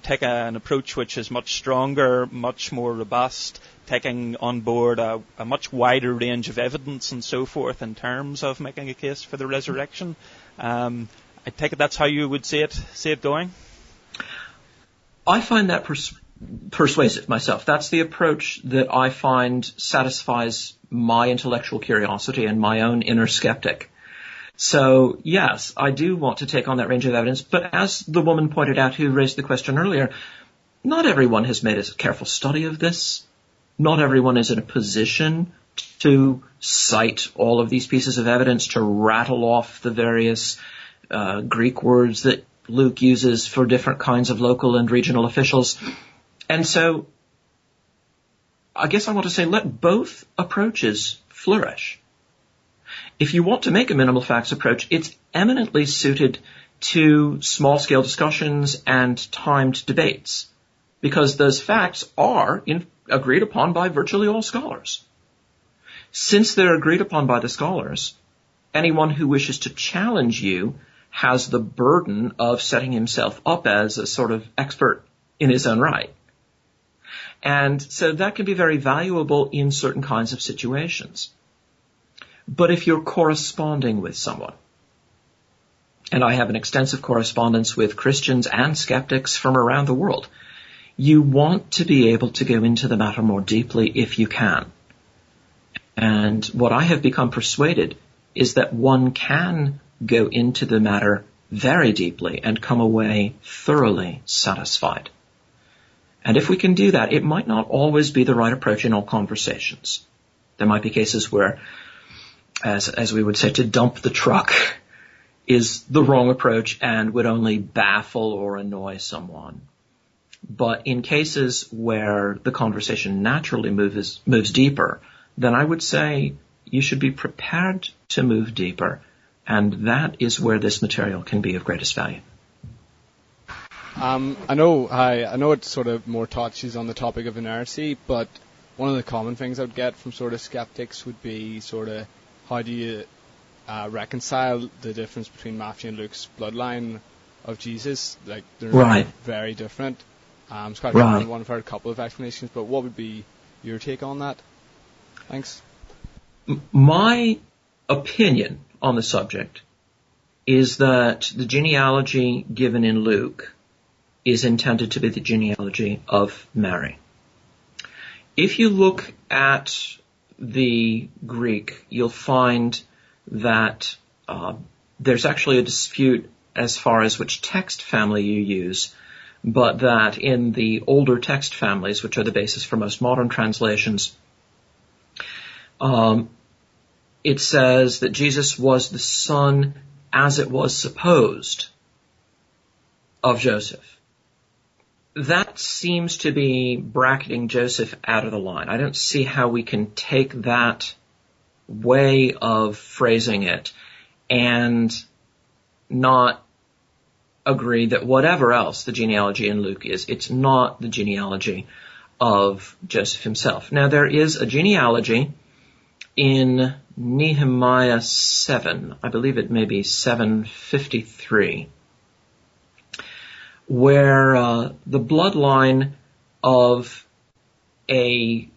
take an approach which is much stronger, much more robust, taking on board a much wider range of evidence and so forth in terms of making a case for the resurrection. I take it that's how you would see it going? I find that persuasive myself. That's the approach that I find satisfies my intellectual curiosity and my own inner skeptic. So, yes, I do want to take on that range of evidence, but as the woman pointed out who raised the question earlier, not everyone has made a careful study of this. Not everyone is in a position to cite all of these pieces of evidence, to rattle off the various Greek words that Luke uses for different kinds of local and regional officials. And so I guess I want to say let both approaches flourish. If you want to make a minimal facts approach, it's eminently suited to small-scale discussions and timed debates, because those facts are agreed upon by virtually all scholars. Since they're agreed upon by the scholars, anyone who wishes to challenge you has the burden of setting himself up as a sort of expert in his own right. And so that can be very valuable in certain kinds of situations. But if you're corresponding with someone, and I have an extensive correspondence with Christians and skeptics from around the world, you want to be able to go into the matter more deeply if you can. And what I have become persuaded is that one can go into the matter very deeply and come away thoroughly satisfied. And if we can do that, it might not always be the right approach in all conversations. There might be cases where, as we would say, to dump the truck is the wrong approach and would only baffle or annoy someone. But in cases where the conversation naturally moves deeper, then I would say you should be prepared to move deeper, and that is where this material can be of greatest value. I know it sort of more touches on the topic of inerrancy, but one of the common things I would get from sort of skeptics would be sort of how do you reconcile the difference between Matthew and Luke's bloodline of Jesus? Like they're very different. It's quite a common one. I've heard a couple of explanations, but what would be your take on that? Thanks. My opinion on the subject is that the genealogy given in Luke is intended to be the genealogy of Mary. If you look at the Greek, you'll find that there's actually a dispute as far as which text family you use, but that in the older text families, which are the basis for most modern translations, it says that Jesus was the son, as it was supposed, of Joseph. That seems to be bracketing Joseph out of the line. I don't see how we can take that way of phrasing it and not agree that whatever else the genealogy in Luke is, it's not the genealogy of Joseph himself. Now, there is a genealogy in Nehemiah 7, I believe it may be 753, where the bloodline of the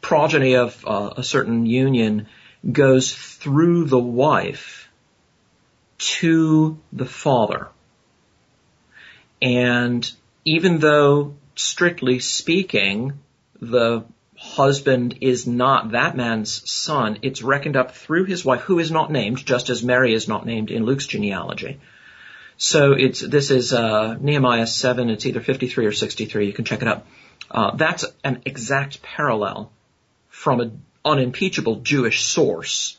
progeny of a certain union goes through the wife to the father. And even though, strictly speaking, the husband is not that man's son, it's reckoned up through his wife, who is not named, just as Mary is not named in Luke's genealogy. So this is Nehemiah 7, it's either 53 or 63, you can check it up. That's an exact parallel from an unimpeachable Jewish source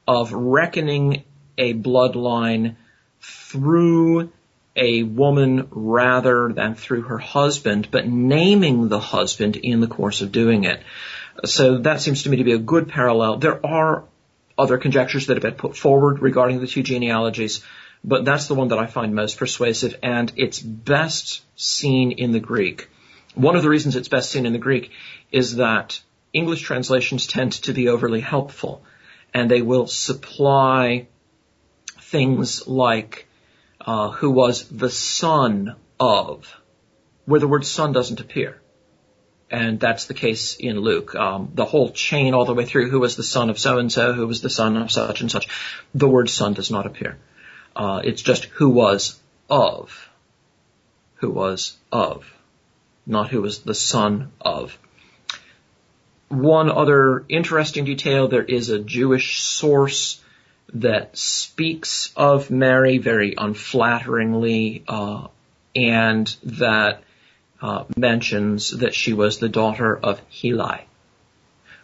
of reckoning a bloodline through a woman rather than through her husband, but naming the husband in the course of doing it. So that seems to me to be a good parallel. There are other conjectures that have been put forward regarding the two genealogies, but that's the one that I find most persuasive, and it's best seen in the Greek. One of the reasons it's best seen in the Greek is that English translations tend to be overly helpful, and they will supply things like who was the son of, where the word son doesn't appear. And that's the case in Luke. The whole chain all the way through, who was the son of so-and-so, who was the son of such and such, the word son does not appear. It's just who was of, not who was the son of. One other interesting detail, there is a Jewish source that speaks of Mary very unflatteringly, and that mentions that she was the daughter of Heli,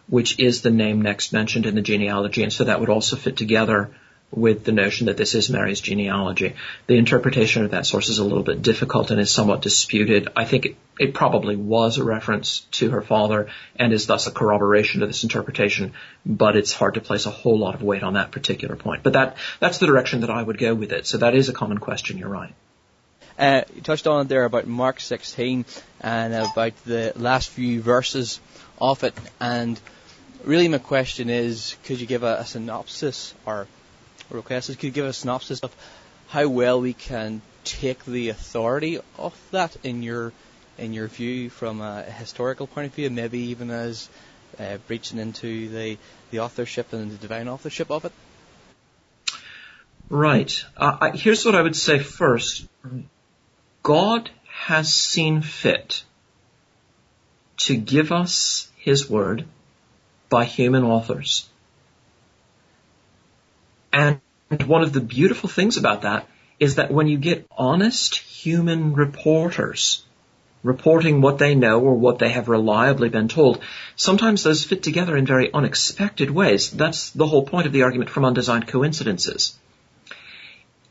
which is the name next mentioned in the genealogy, and so that would also fit together with the notion that this is Mary's genealogy. The interpretation of that source is a little bit difficult and is somewhat disputed. I think it probably was a reference to her father and is thus a corroboration to this interpretation, but it's hard to place a whole lot of weight on that particular point. But that's the direction that I would go with it. So that is a common question, you're right. You touched on it there about Mark 16 and about the last few verses of it, and really my question is, could you give a synopsis, or requested, could you give a synopsis of how well we can take the authority of that in your view from a historical point of view, and maybe even as breaching into the authorship and the divine authorship of it? Right. Here's what I would say first. God has seen fit to give us His Word by human authors. And one of the beautiful things about that is that when you get honest human reporters reporting what they know or what they have reliably been told, sometimes those fit together in very unexpected ways. That's the whole point of the argument from undesigned coincidences.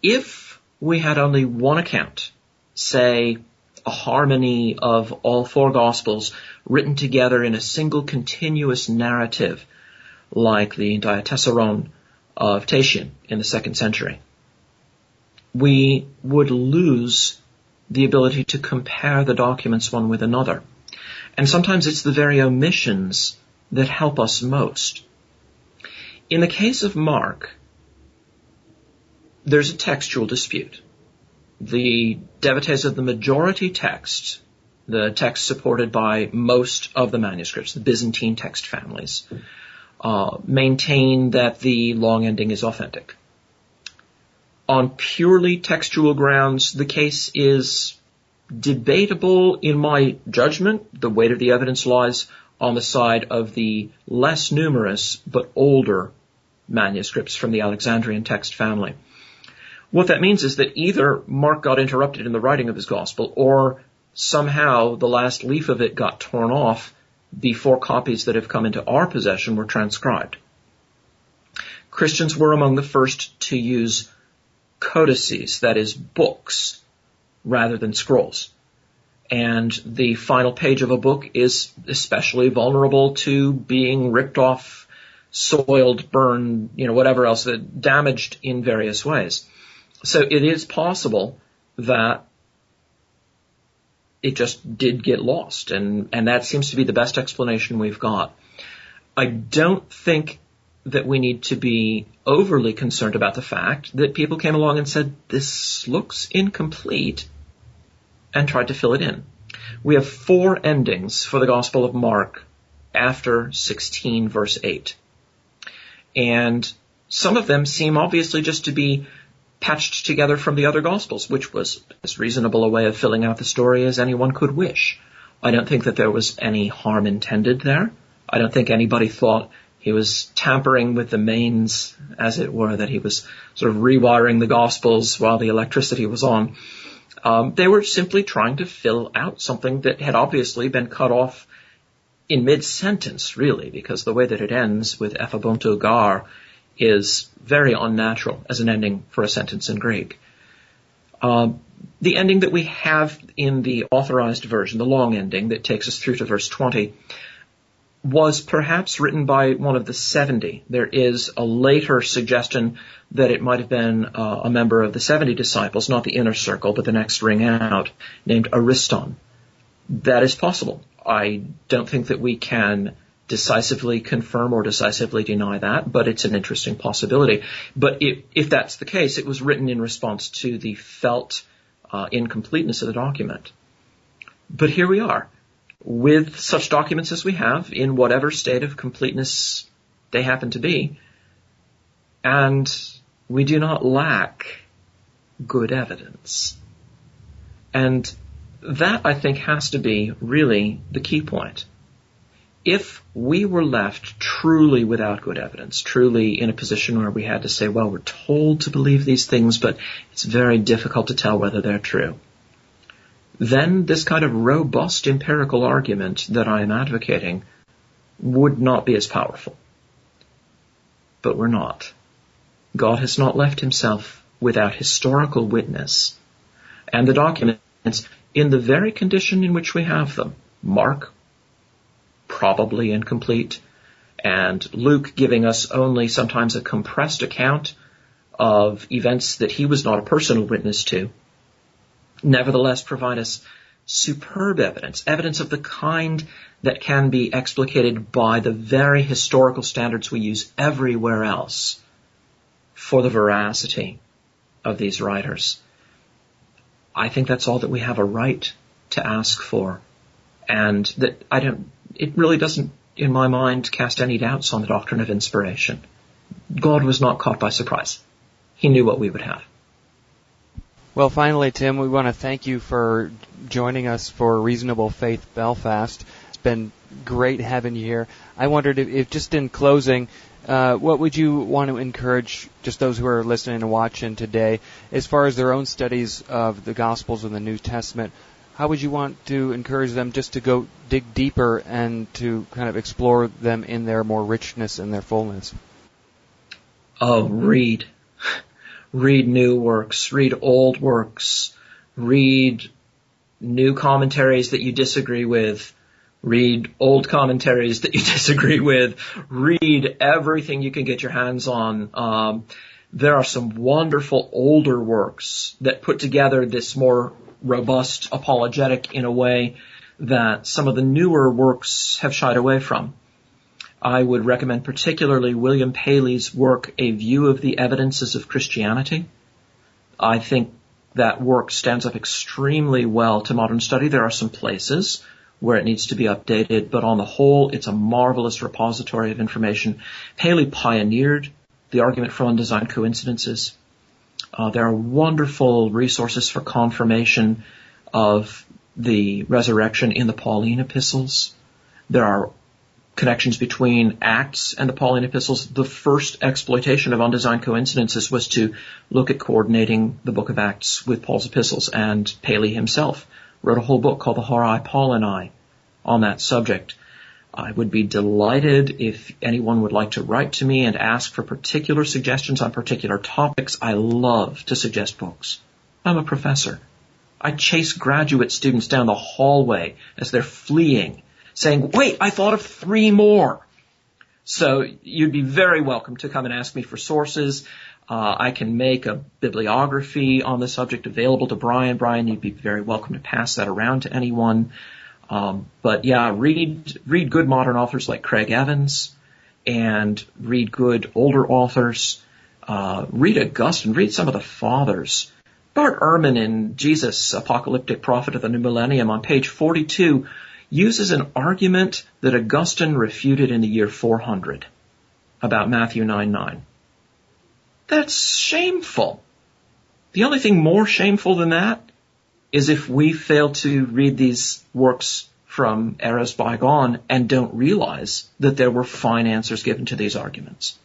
If we had only one account, say a harmony of all four Gospels written together in a single continuous narrative, like the Diatessaron of Tatian in the 2nd century, we would lose the ability to compare the documents one with another. And sometimes it's the very omissions that help us most. In the case of Mark, there's a textual dispute. The devotees of the majority text, the text supported by most of the manuscripts, the Byzantine text families, maintain that the long ending is authentic. On purely textual grounds, the case is debatable in my judgment. The weight of the evidence lies on the side of the less numerous but older manuscripts from the Alexandrian text family. What that means is that either Mark got interrupted in the writing of his gospel, or somehow the last leaf of it got torn off before copies that have come into our possession were transcribed. Christians were among the first to use codices, that is, books, rather than scrolls. And the final page of a book is especially vulnerable to being ripped off, soiled, burned, whatever else, damaged in various ways. So it is possible that it just did get lost, and that seems to be the best explanation we've got. I don't think that we need to be overly concerned about the fact that people came along and said, this looks incomplete, and tried to fill it in. We have 4 endings for the Gospel of Mark after 16 verse 8. And some of them seem obviously just to be patched together from the other Gospels, which was as reasonable a way of filling out the story as anyone could wish. I don't think that there was any harm intended there. I don't think anybody thought he was tampering with the mains, as it were, that he was sort of rewiring the Gospels while the electricity was on. They were simply trying to fill out something that had obviously been cut off in mid-sentence, really, because the way that it ends with ephebonto gar is very unnatural as an ending for a sentence in Greek. The ending that we have in the authorized version, the long ending that takes us through to verse 20, was perhaps written by one of the 70. There is a later suggestion that it might have been a member of the 70 disciples, not the inner circle, but the next ring out, named Ariston. That is possible. I don't think that we can decisively confirm or decisively deny that, but it's an interesting possibility. But if that's the case, it was written in response to the felt incompleteness of the document. But here we are, with such documents as we have, in whatever state of completeness they happen to be, and we do not lack good evidence. And that, I think, has to be really the key point. If we were left truly without good evidence, truly in a position where we had to say, well, we're told to believe these things, but it's very difficult to tell whether they're true, then this kind of robust empirical argument that I am advocating would not be as powerful. But we're not. God has not left himself without historical witness. And the documents, in the very condition in which we have them, Mark, probably incomplete, and Luke giving us only sometimes a compressed account of events that he was not a personal witness to, nevertheless provide us superb evidence, evidence of the kind that can be explicated by the very historical standards we use everywhere else for the veracity of these writers. I think that's all that we have a right to ask for, and that it really doesn't, in my mind, cast any doubts on the doctrine of inspiration. God was not caught by surprise. He knew what we would have. Well, finally, Tim, we want to thank you for joining us for Reasonable Faith Belfast. It's been great having you here. I wondered if just in closing, what would you want to encourage just those who are listening and watching today as far as their own studies of the Gospels and the New Testament? How would you want to encourage them just to go dig deeper and to kind of explore them in their more richness and their fullness? Oh, read. Read new works. Read old works. Read new commentaries that you disagree with. Read old commentaries that you disagree with. Read everything you can get your hands on. There are some wonderful older works that put together this more robust apologetic in a way that some of the newer works have shied away from. I would recommend particularly William Paley's work, A View of the Evidences of Christianity. I think that work stands up extremely well to modern study. There are some places where it needs to be updated, but on the whole, it's a marvelous repository of information. Paley pioneered the argument from undesigned coincidences. There are wonderful resources for confirmation of the resurrection in the Pauline epistles. There are connections between Acts and the Pauline epistles. The first exploitation of undesigned coincidences was to look at coordinating the book of Acts with Paul's epistles, and Paley himself wrote a whole book called the Horai Paulini on that subject. I would be delighted if anyone would like to write to me and ask for particular suggestions on particular topics. I love to suggest books. I'm a professor. I chase graduate students down the hallway as they're fleeing, saying, wait, I thought of 3 more. So you'd be very welcome to come and ask me for sources. I can make a bibliography on the subject available to Brian. Brian, you'd be very welcome to pass that around to anyone. But yeah, read good modern authors like Craig Evans, and read good older authors. Read Augustine, read some of the fathers. Bart Ehrman in Jesus, Apocalyptic Prophet of the New Millennium on page 42 uses an argument that Augustine refuted in the year 400 about Matthew 9:9. That's shameful. The only thing more shameful than that is if we fail to read these works from eras bygone and don't realize that there were fine answers given to these arguments.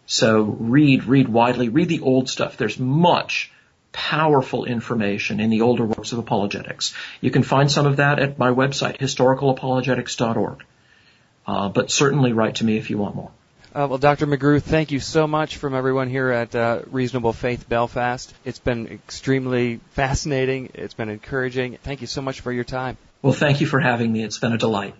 So read widely, read the old stuff. There's much powerful information in the older works of apologetics. You can find some of that at my website, historicalapologetics.org. But certainly write to me if you want more. Well, Dr. McGrew, thank you so much from everyone here at Reasonable Faith Belfast. It's been extremely fascinating. It's been encouraging. Thank you so much for your time. Well, thank you for having me. It's been a delight.